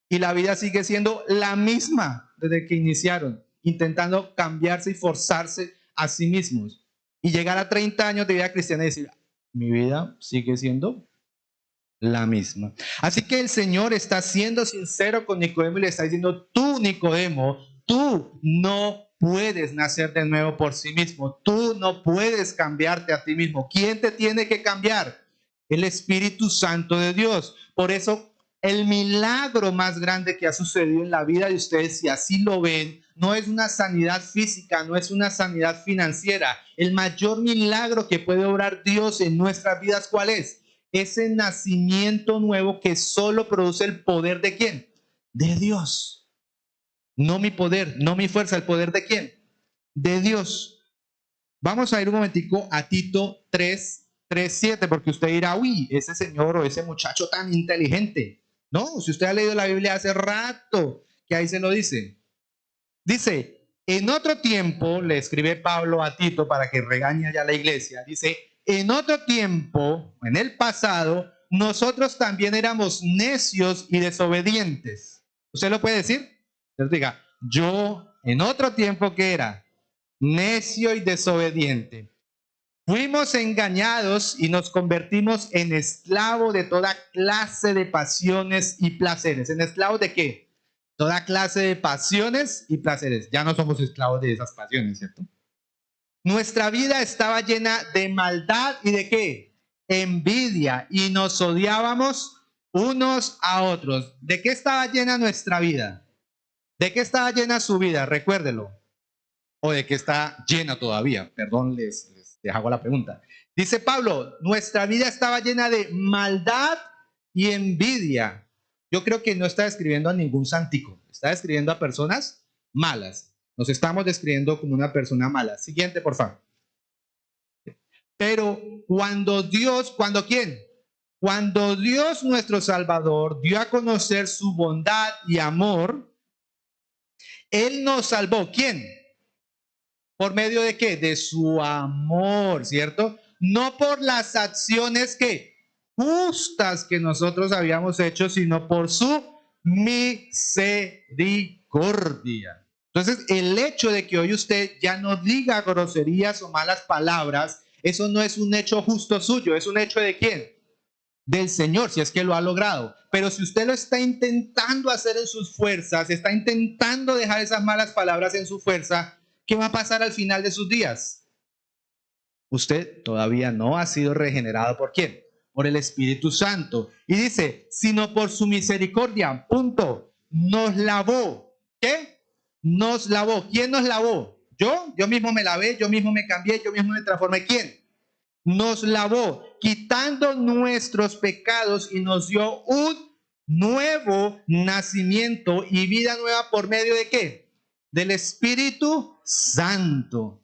y la vida sigue siendo la misma desde que iniciaron, intentando cambiarse y forzarse a sí mismos. Y llegar a 30 años de vida cristiana y decir, mi vida sigue siendo la misma. Así que el Señor está siendo sincero con Nicodemo y le está diciendo, tú, Nicodemo, tú no puedes nacer de nuevo por sí mismo. Tú no puedes cambiarte a ti mismo. ¿Quién te tiene que cambiar? El Espíritu Santo de Dios. Por eso, el milagro más grande que ha sucedido en la vida de ustedes, si así lo ven, no es una sanidad física, no es una sanidad financiera. El mayor milagro que puede obrar Dios en nuestras vidas, ¿cuál es? Ese nacimiento nuevo que solo produce el poder de ¿quién? De Dios. No mi poder, no mi fuerza, el poder de ¿quién? De Dios. Vamos a ir un momentico a Tito 3:7, porque usted dirá, uy, ese señor o ese muchacho tan inteligente. No, si usted ha leído la Biblia hace rato, que ahí se lo dice. Dice, en otro tiempo, le escribe Pablo a Tito para que regañe ya a la iglesia, dice, en otro tiempo, en el pasado, nosotros también éramos necios y desobedientes. ¿Usted lo puede decir? Entonces diga, yo en otro tiempo que era necio y desobediente, fuimos engañados y nos convertimos en esclavos de toda clase de pasiones y placeres. ¿En esclavos de qué? Toda clase de pasiones y placeres. Ya no somos esclavos de esas pasiones, ¿cierto? Nuestra vida estaba llena de maldad y de qué? Envidia, y nos odiábamos unos a otros. ¿De qué estaba llena nuestra vida? ¿De qué estaba llena su vida? Recuérdelo. ¿O de qué está llena todavía? Perdón, les hago la pregunta. Dice Pablo, nuestra vida estaba llena de maldad y envidia. Yo creo que no está describiendo a ningún santico, está describiendo a personas malas. Nos estamos describiendo como una persona mala. Siguiente, por favor. Pero ¿cuando quién? Cuando Dios nuestro Salvador dio a conocer su bondad y amor, Él nos salvó. ¿Quién? ¿Por medio de qué? De su amor, ¿cierto? No por las acciones que justas que nosotros habíamos hecho, sino por su misericordia. Entonces, el hecho de que hoy usted ya no diga groserías o malas palabras, eso no es un hecho justo suyo, es un hecho de quién? del Señor, si es que lo ha logrado. Pero si usted lo está intentando hacer en sus fuerzas, está intentando dejar esas malas palabras en su fuerza, ¿qué va a pasar al final de sus días? Usted todavía no ha sido regenerado. ¿Por quién? Por el Espíritu Santo. Y dice, sino por su misericordia, punto, nos lavó. ¿Qué? Nos lavó. ¿Quién nos lavó? Yo mismo me lavé, yo mismo me cambié, yo mismo me transformé. ¿Quién? Nos lavó, quitando nuestros pecados y nos dio un nuevo nacimiento y vida nueva por medio de ¿qué? Del Espíritu Santo.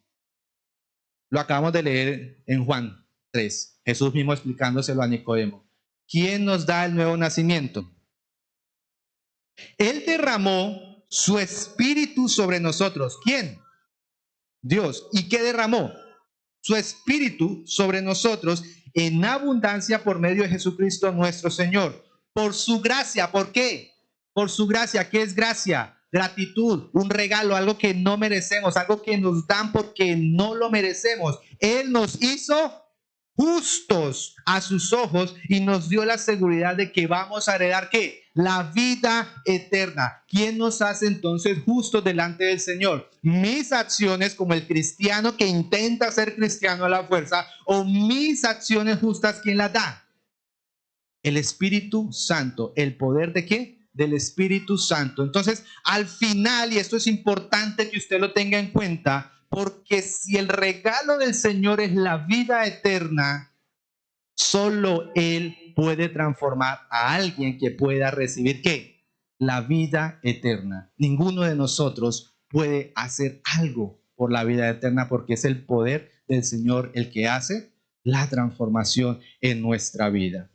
Lo acabamos de leer en Juan 3, Jesús mismo explicándoselo a Nicodemo. ¿Quién nos da el nuevo nacimiento? Él derramó su Espíritu sobre nosotros. ¿Quién? Dios. ¿Y qué derramó? Su Espíritu sobre nosotros en abundancia por medio de Jesucristo nuestro Señor. Por su gracia. ¿Por qué? Por su gracia. ¿Qué es gracia? Gratitud, un regalo, algo que no merecemos, algo que nos dan porque no lo merecemos. Él nos hizo justos a sus ojos y nos dio la seguridad de que vamos a heredar ¿qué? La vida eterna. ¿Quién nos hace entonces justos delante del Señor? Mis acciones como el cristiano que intenta ser cristiano a la fuerza, o mis acciones justas, ¿quién las da? El Espíritu Santo. ¿El poder de qué? Del Espíritu Santo. Entonces, al final, y esto es importante que usted lo tenga en cuenta, porque si el regalo del Señor es la vida eterna, solo Él puede transformar a alguien que pueda recibir ¿qué? La vida eterna. Ninguno de nosotros puede hacer algo por la vida eterna porque es el poder del Señor el que hace la transformación en nuestra vida.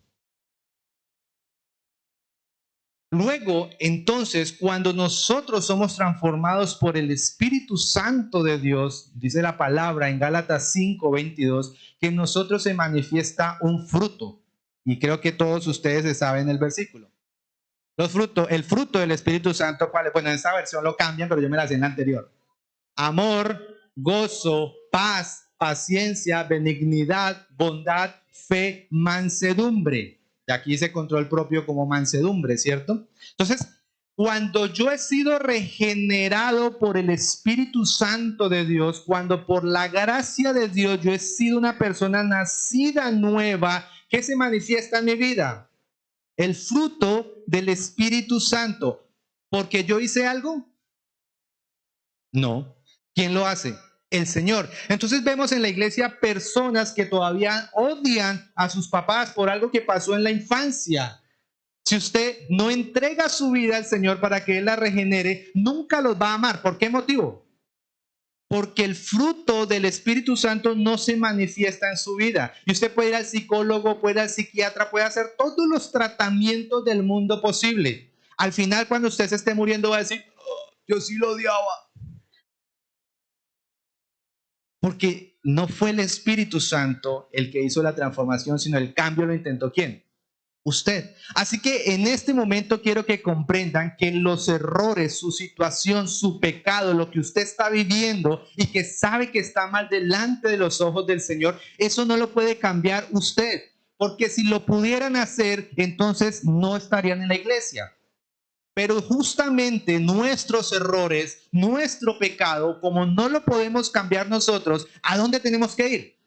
Luego, entonces, cuando nosotros somos transformados por el Espíritu Santo de Dios, dice la palabra en Gálatas 5:22, que en nosotros se manifiesta un fruto. Y creo que todos ustedes saben el versículo. El fruto del Espíritu Santo, ¿cuál es? Bueno, en esta versión lo cambian, pero yo me la sé en la anterior. Amor, gozo, paz, paciencia, benignidad, bondad, fe, mansedumbre. Y aquí dice control propio como mansedumbre, ¿cierto? Entonces, cuando yo he sido regenerado por el Espíritu Santo de Dios, cuando por la gracia de Dios yo he sido una persona nacida nueva, ¿qué se manifiesta en mi vida? El fruto del Espíritu Santo. ¿Porque yo hice algo? No. ¿Quién lo hace? El Señor. Entonces vemos en la iglesia personas que todavía odian a sus papás por algo que pasó en la infancia. Si usted no entrega su vida al Señor para que Él la regenere, nunca los va a amar. ¿Por qué motivo? Porque el fruto del Espíritu Santo no se manifiesta en su vida. Y usted puede ir al psicólogo, puede ir al psiquiatra, puede hacer todos los tratamientos del mundo posible. Al final, cuando usted se esté muriendo, va a decir, oh, yo sí lo odiaba. Porque no fue el Espíritu Santo el que hizo la transformación, sino el cambio lo intentó ¿quién? Usted. Así que en este momento quiero que comprendan que los errores, su situación, su pecado, lo que usted está viviendo y que sabe que está mal delante de los ojos del Señor, eso no lo puede cambiar usted. Porque si lo pudieran hacer, entonces no estarían en la iglesia. Pero justamente nuestros errores, nuestro pecado, como no lo podemos cambiar nosotros, ¿a dónde tenemos que ir?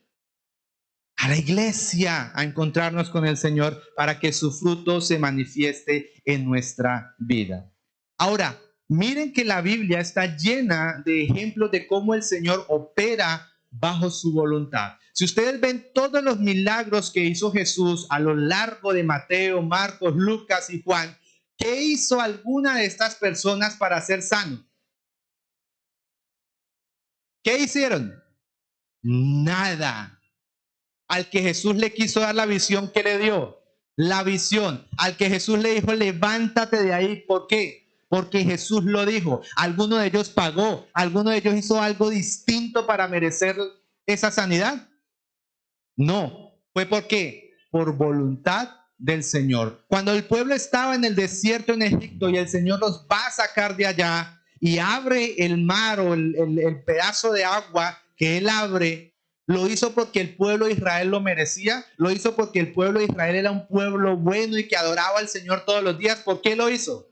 A la iglesia, a encontrarnos con el Señor para que su fruto se manifieste en nuestra vida. Ahora, miren que la Biblia está llena de ejemplos de cómo el Señor opera bajo su voluntad. Si ustedes ven todos los milagros que hizo Jesús a lo largo de Mateo, Marcos, Lucas y Juan, ¿qué hizo alguna de estas personas para ser sano? ¿Qué hicieron? Nada. Al que Jesús le quiso dar la visión, ¿qué le dio? La visión. Al que Jesús le dijo, levántate de ahí. ¿Por qué? Porque Jesús lo dijo. ¿Alguno de ellos pagó? ¿Alguno de ellos hizo algo distinto para merecer esa sanidad? No. ¿Fue por qué? Por voluntad del Señor. Cuando el pueblo estaba en el desierto en Egipto y el Señor los va a sacar de allá y abre el mar o el pedazo de agua que Él abre, ¿Lo hizo porque el pueblo de Israel lo merecía? ¿Lo hizo porque el pueblo de Israel era un pueblo bueno y que adoraba al Señor todos los días? ¿Por qué lo hizo?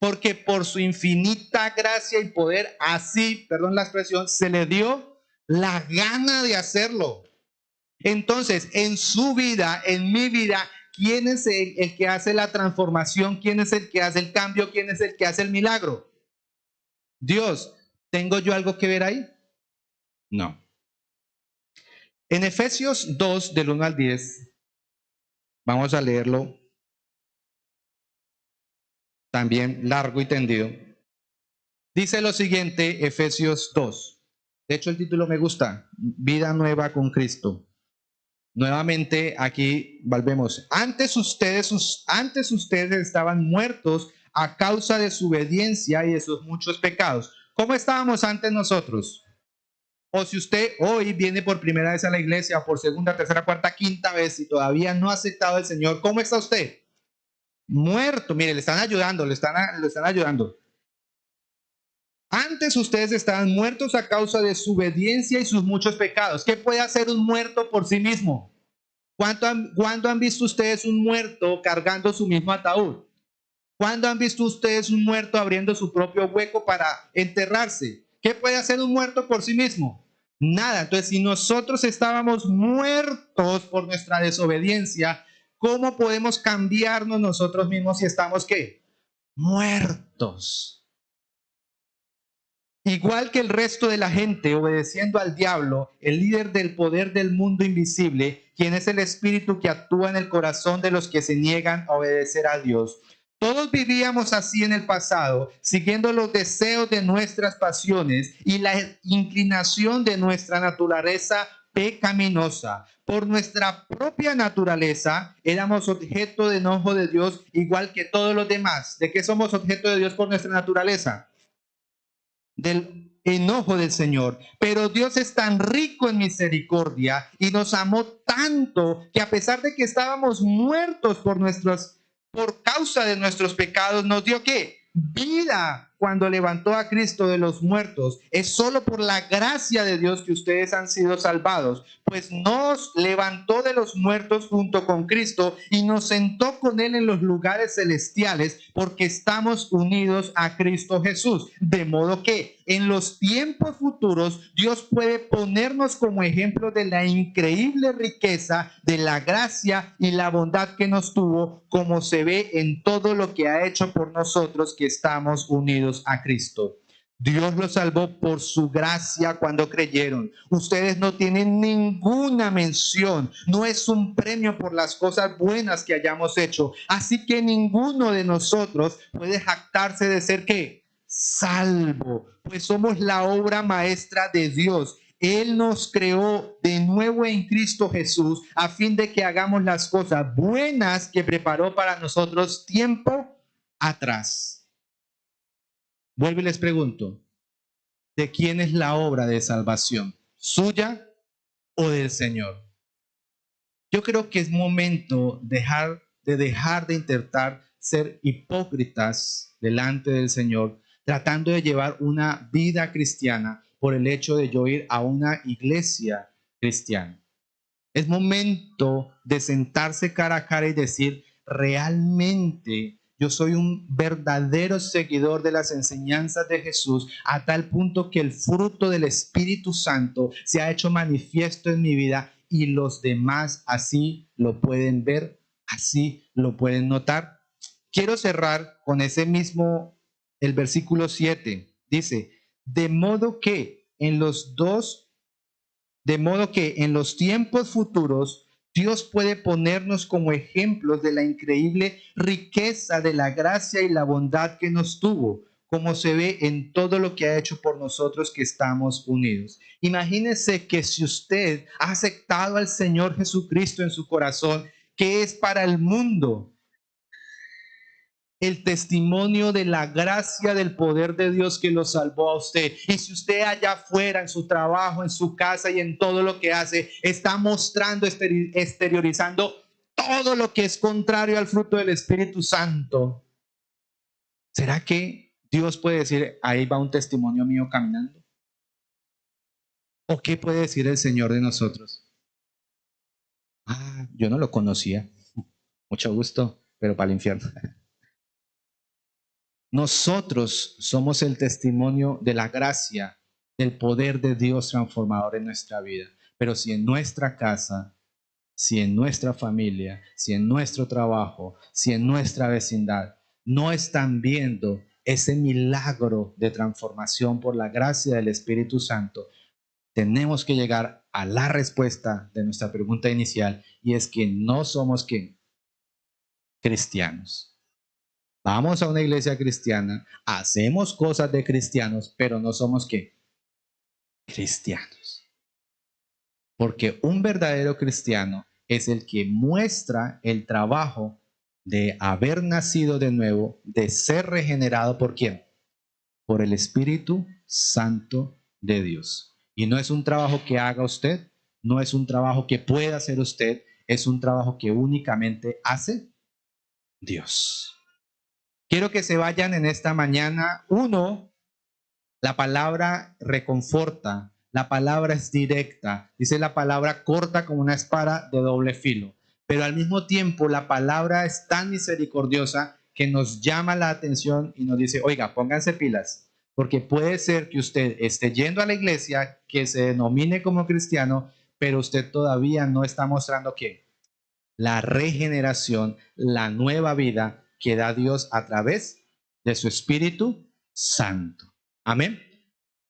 Porque por su infinita gracia y poder, así, perdón la expresión, se le dio la gana de hacerlo. Entonces, en su vida, en mi vida, ¿quién es el que hace la transformación? ¿Quién es el que hace el cambio? ¿Quién es el que hace el milagro? Dios. ¿Tengo yo algo que ver ahí? No. En Efesios 2, del 1 al 10, vamos a leerlo también largo y tendido. Dice lo siguiente, Efesios 2. De hecho, el título me gusta, Vida Nueva con Cristo. Nuevamente aquí volvemos. Antes ustedes estaban muertos a causa de su obediencia y de sus muchos pecados. ¿Cómo estábamos antes nosotros? O si usted hoy viene por primera vez a la iglesia, por segunda, tercera, cuarta, quinta vez y todavía no ha aceptado al Señor, ¿cómo está usted? Muerto. Mire, le están ayudando, le están ayudando. Antes ustedes estaban muertos a causa de su obediencia y sus muchos pecados. ¿Qué puede hacer un muerto por sí mismo? ¿Cuándo han visto ustedes un muerto cargando su mismo ataúd? ¿Cuándo han visto ustedes un muerto abriendo su propio hueco para enterrarse? ¿Qué puede hacer un muerto por sí mismo? Nada. Entonces, si nosotros estábamos muertos por nuestra desobediencia, ¿cómo podemos cambiarnos nosotros mismos si estamos qué? Muertos. Igual que el resto de la gente obedeciendo al diablo, el líder del poder del mundo invisible, quien es el espíritu que actúa en el corazón de los que se niegan a obedecer a Dios. Todos vivíamos así en el pasado, siguiendo los deseos de nuestras pasiones y la inclinación de nuestra naturaleza pecaminosa. Por nuestra propia naturaleza éramos objeto de enojo de Dios, igual que todos los demás. ¿De qué somos objeto de Dios por nuestra naturaleza? Del enojo del Señor. Pero Dios es tan rico en misericordia y nos amó tanto que a pesar de que estábamos muertos por causa de nuestros pecados, nos dio ¿qué? Vida cuando levantó a Cristo de los muertos. Es solo por la gracia de Dios que ustedes han sido salvados, pues nos levantó de los muertos junto con Cristo y nos sentó con Él en los lugares celestiales, porque estamos unidos a Cristo Jesús. De modo que en los tiempos futuros Dios puede ponernos como ejemplo de la increíble riqueza de la gracia y la bondad que nos tuvo, como se ve en todo lo que ha hecho por nosotros que estamos unidos a Cristo. Dios los salvó por su gracia cuando creyeron. Ustedes no tienen ninguna mención. No es un premio por las cosas buenas que hayamos hecho. Así que ninguno de nosotros puede jactarse de ser ¿qué? Salvo. Pues somos la obra maestra de Dios. Él nos creó de nuevo en Cristo Jesús a fin de que hagamos las cosas buenas que preparó para nosotros tiempo atrás. Vuelvo y les pregunto, ¿de quién es la obra de salvación? ¿Suya o del Señor? Yo creo que es momento de dejar de intentar ser hipócritas delante del Señor, tratando de llevar una vida cristiana por el hecho de yo ir a una iglesia cristiana. Es momento de sentarse cara a cara y decir, realmente yo soy un verdadero seguidor de las enseñanzas de Jesús, a tal punto que el fruto del Espíritu Santo se ha hecho manifiesto en mi vida y los demás así lo pueden ver, así lo pueden notar. Quiero cerrar con ese mismo, el versículo 7. Dice, de modo que en los tiempos futuros, Dios puede ponernos como ejemplos de la increíble riqueza de la gracia y la bondad que nos tuvo, como se ve en todo lo que ha hecho por nosotros que estamos unidos. Imagínese que si usted ha aceptado al Señor Jesucristo en su corazón, ¿qué es para el mundo? El testimonio de la gracia del poder de Dios que lo salvó a usted. Y si usted allá afuera, en su trabajo, en su casa y en todo lo que hace, está mostrando, exteriorizando todo lo que es contrario al fruto del Espíritu Santo, ¿será que Dios puede decir, ahí va un testimonio mío caminando? ¿O qué puede decir el Señor de nosotros? Ah, yo no lo conocía. Mucho gusto, pero para el infierno. Nosotros somos el testimonio de la gracia, del poder de Dios transformador en nuestra vida. Pero si en nuestra casa, si en nuestra familia, si en nuestro trabajo, si en nuestra vecindad, no están viendo ese milagro de transformación por la gracia del Espíritu Santo, tenemos que llegar a la respuesta de nuestra pregunta inicial, y es que no somos ¿qué? Cristianos. Vamos a una iglesia cristiana, hacemos cosas de cristianos, pero no somos ¿qué? Cristianos. Porque un verdadero cristiano es el que muestra el trabajo de haber nacido de nuevo, de ser regenerado ¿por quién? Por el Espíritu Santo de Dios. Y no es un trabajo que haga usted, no es un trabajo que pueda hacer usted, es un trabajo que únicamente hace Dios. Quiero que se vayan en esta mañana. Uno, la palabra reconforta, la palabra es directa, dice la palabra corta como una espada de doble filo, pero al mismo tiempo la palabra es tan misericordiosa que nos llama la atención y nos dice, oiga, pónganse pilas, porque puede ser que usted esté yendo a la iglesia, que se denomine como cristiano, pero usted todavía no está mostrando que la regeneración, la nueva vida que da Dios a través de su Espíritu Santo. Amén.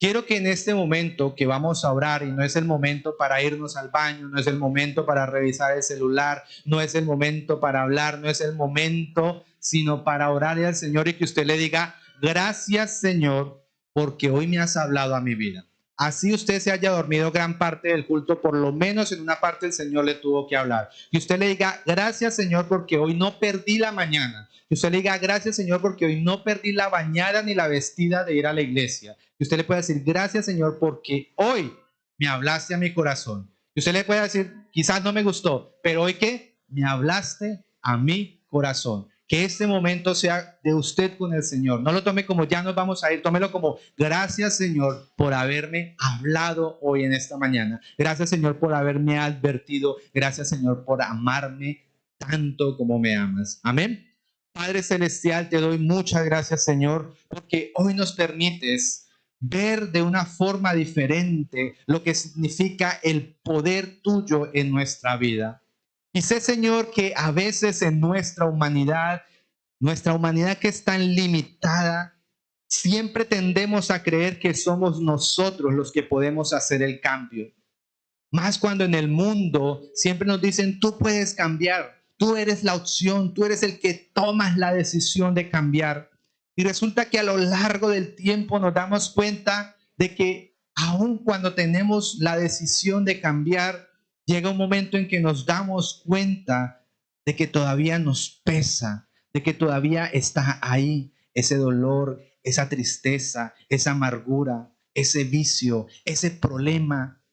Quiero que en este momento que vamos a orar, y no es el momento para irnos al baño, no es el momento para revisar el celular, no es el momento para hablar, no es el momento, sino para orarle al Señor y que usted le diga, gracias Señor, porque hoy me has hablado a mi vida. Así usted se haya dormido gran parte del culto, por lo menos en una parte el Señor le tuvo que hablar. Y usted le diga, gracias Señor, porque hoy no perdí la mañana. Que usted le diga, gracias Señor, porque hoy no perdí la bañada ni la vestida de ir a la iglesia. Que usted le pueda decir, gracias Señor, porque hoy me hablaste a mi corazón. Que usted le pueda decir, quizás no me gustó, pero hoy que me hablaste a mi corazón. Que este momento sea de usted con el Señor. No lo tome como ya nos vamos a ir, tómelo como gracias Señor por haberme hablado hoy en esta mañana. Gracias Señor por haberme advertido. Gracias Señor por amarme tanto como me amas. Amén. Padre Celestial, te doy muchas gracias Señor, porque hoy nos permites ver de una forma diferente lo que significa el poder tuyo en nuestra vida. Y sé, Señor, que a veces en nuestra humanidad que es tan limitada, siempre tendemos a creer que somos nosotros los que podemos hacer el cambio. Más cuando en el mundo siempre nos dicen, tú puedes cambiar, tú eres la opción, tú eres el que tomas la decisión de cambiar. Y resulta que a lo largo del tiempo nos damos cuenta de que aun cuando tenemos la decisión de cambiar, llega un momento en que nos damos cuenta de que todavía nos pesa, de que todavía está ahí ese dolor, esa tristeza, esa amargura, ese vicio, ese problema.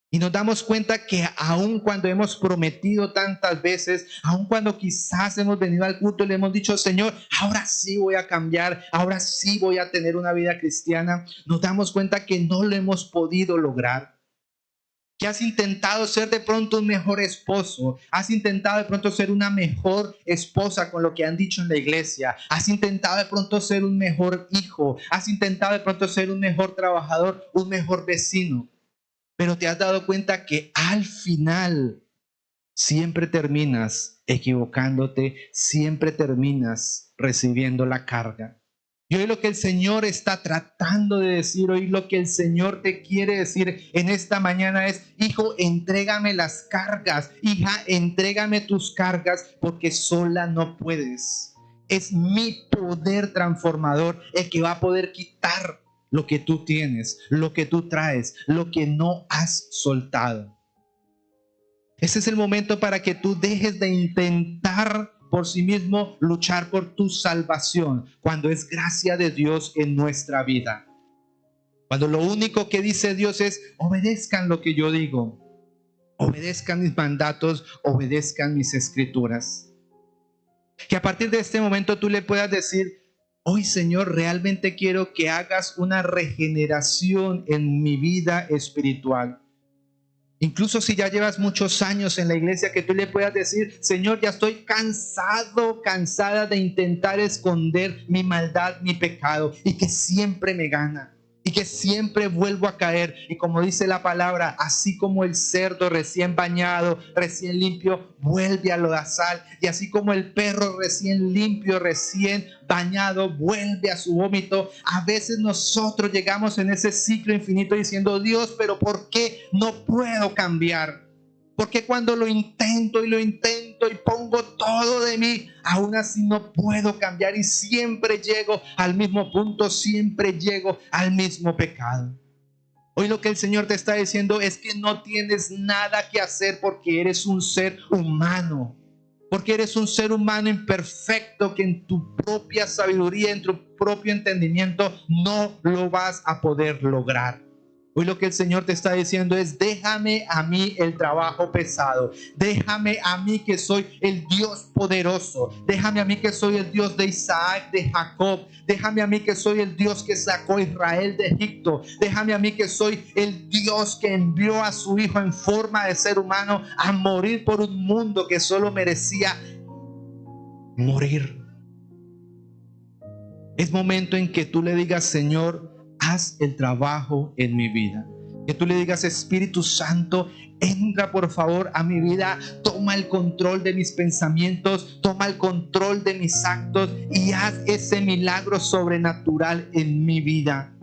Y nos damos cuenta que aun cuando hemos prometido tantas veces, aun cuando quizás hemos venido al culto y le hemos dicho, Señor, ahora sí voy a cambiar, ahora sí voy a tener una vida cristiana, nos damos cuenta que no lo hemos podido lograr. Que has intentado ser de pronto un mejor esposo, has intentado de pronto ser una mejor esposa con lo que han dicho en la iglesia, has intentado de pronto ser un mejor hijo, has intentado de pronto ser un mejor trabajador, un mejor vecino. Pero te has dado cuenta que al final siempre terminas equivocándote, siempre terminas recibiendo la carga. Y hoy lo que el Señor está tratando de decir, hoy lo que el Señor te quiere decir en esta mañana es, hijo, entrégame las cargas, hija, entrégame tus cargas, porque sola no puedes. Es mi poder transformador el que va a poder quitar lo que tú tienes, lo que tú traes, lo que no has soltado. Ese es el momento para que tú dejes de intentar por sí mismo luchar por tu salvación, cuando es gracia de Dios en nuestra vida. Cuando lo único que dice Dios es, obedezcan lo que yo digo, obedezcan mis mandatos, obedezcan mis escrituras. Que a partir de este momento tú le puedas decir, Hoy, Señor, realmente quiero que hagas una regeneración en mi vida espiritual. Incluso si ya llevas muchos años en la iglesia, que tú le puedas decir: Señor, ya estoy cansado, cansada de intentar esconder mi maldad, mi pecado, y que siempre me gana, y que siempre vuelvo a caer. Y como dice la palabra, así como el cerdo recién bañado, recién limpio, vuelve a lodazal, y así como el perro recién limpio, recién bañado, vuelve a su vómito, a veces nosotros llegamos en ese ciclo infinito diciendo: Dios, pero ¿por qué no puedo cambiar? Porque cuando lo intento y pongo todo de mí, aún así no puedo cambiar, y siempre llego al mismo punto, siempre llego al mismo pecado. Hoy lo que el Señor te está diciendo es que no tienes nada que hacer, porque eres un ser humano. Porque eres un ser humano imperfecto, que en tu propia sabiduría, en tu propio entendimiento, no lo vas a poder lograr. Hoy lo que el Señor te está diciendo es: déjame a mí el trabajo pesado. Déjame a mí, que soy el Dios poderoso. Déjame a mí, que soy el Dios de Isaac, de Jacob. Déjame a mí, que soy el Dios que sacó a Israel de Egipto. Déjame a mí, que soy el Dios que envió a su Hijo en forma de ser humano a morir por un mundo que solo merecía morir. Es momento en que tú le digas: Señor, haz el trabajo en mi vida. Que tú le digas: Espíritu Santo, entra por favor a mi vida, toma el control de mis pensamientos, toma el control de mis actos, y haz ese milagro sobrenatural en mi vida.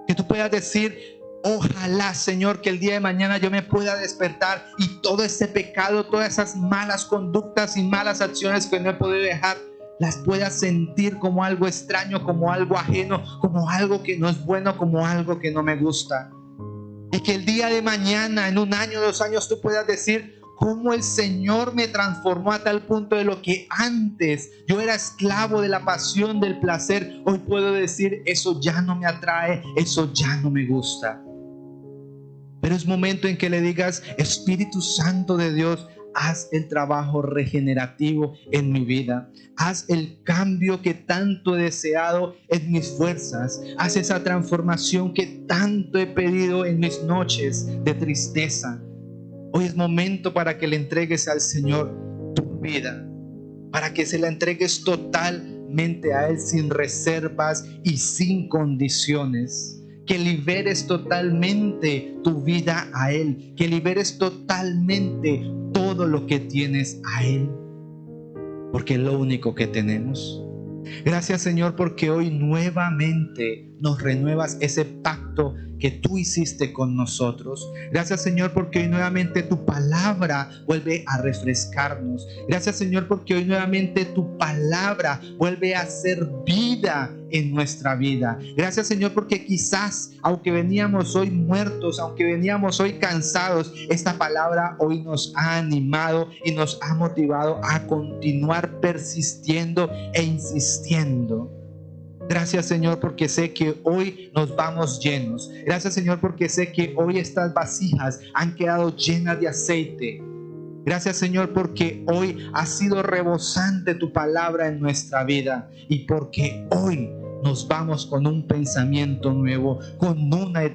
Que tú puedas decir: ojalá, Señor, que el día de mañana yo me pueda despertar y todo ese pecado, todas esas malas conductas y malas acciones que no he podido dejar, las pueda sentir como algo extraño, como algo ajeno, como algo que no es bueno, como algo que no me gusta. Y que el día de mañana, en 1 año, 2 años, tú puedas decir: cómo el Señor me transformó a tal punto de lo que antes yo era esclavo de la pasión, del placer. Hoy puedo decir: eso ya no me atrae, eso ya no me gusta. Pero es momento en que le digas: Espíritu Santo de Dios, haz el trabajo regenerativo en mi vida. Haz el cambio que tanto he deseado en mis fuerzas. Haz esa transformación que tanto he pedido en mis noches de tristeza. Hoy es momento para que le entregues al Señor tu vida, para que se la entregues totalmente a Él, sin reservas y sin condiciones. Que liberes totalmente tu vida a Él, que liberes totalmente todo lo que tienes a Él, porque es lo único que tenemos. Gracias, Señor, porque hoy nuevamente nos renuevas ese pacto que tú hiciste con nosotros. Gracias, Señor, porque hoy nuevamente tu palabra vuelve a refrescarnos. Gracias, Señor, porque hoy nuevamente tu palabra vuelve a hacer vida en nuestra vida. Gracias, Señor, porque quizás, aunque veníamos hoy muertos, aunque veníamos hoy cansados, esta palabra hoy nos ha animado y nos ha motivado a continuar persistiendo e insistiendo. Gracias, Señor, porque sé que hoy nos vamos llenos. Gracias, Señor, porque sé que hoy estas vasijas han quedado llenas de aceite. Gracias, Señor, porque hoy ha sido rebosante tu palabra en nuestra vida, y porque hoy nos vamos con un pensamiento nuevo, con una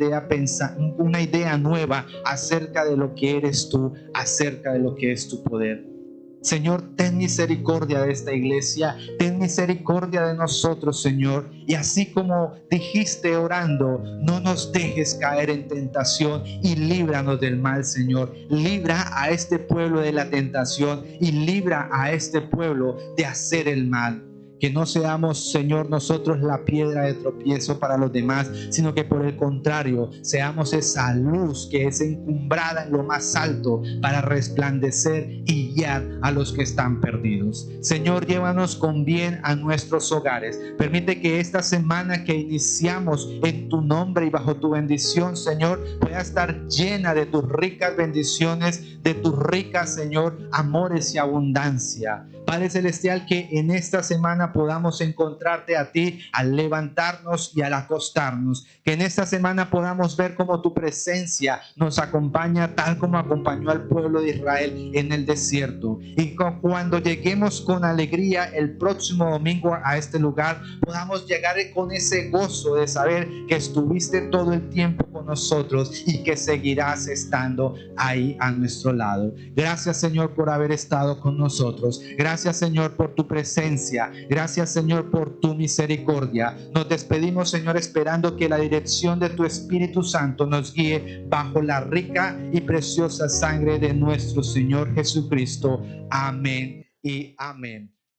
idea nueva acerca de lo que eres tú, acerca de lo que es tu poder. Señor, ten misericordia de esta iglesia, ten misericordia de nosotros, Señor, y así como dijiste orando: no nos dejes caer en tentación y líbranos del mal, Señor. Libra a este pueblo de la tentación y libra a este pueblo de hacer el mal. Que no seamos, Señor, nosotros la piedra de tropiezo para los demás, sino que por el contrario, seamos esa luz que es encumbrada en lo más alto para resplandecer y guiar a los que están perdidos. Señor, llévanos con bien a nuestros hogares. Permite que esta semana que iniciamos en tu nombre y bajo tu bendición, Señor, pueda estar llena de tus ricas bendiciones, de tus ricas, Señor, amores y abundancia. Padre Celestial, que en esta semana podamos encontrarte a ti al levantarnos y al acostarnos. Que en esta semana podamos ver cómo tu presencia nos acompaña tal como acompañó al pueblo de Israel en el desierto. Y cuando lleguemos con alegría el próximo domingo a este lugar, podamos llegar con ese gozo de saber que estuviste todo el tiempo con nosotros y que seguirás estando ahí a nuestro lado. Gracias, Señor, por haber estado con nosotros. Gracias, Señor, por tu presencia. Gracias, Señor, por tu misericordia. Nos despedimos, Señor, esperando que la dirección de tu Espíritu Santo nos guíe bajo la rica y preciosa sangre de nuestro Señor Jesucristo. Amén y amén.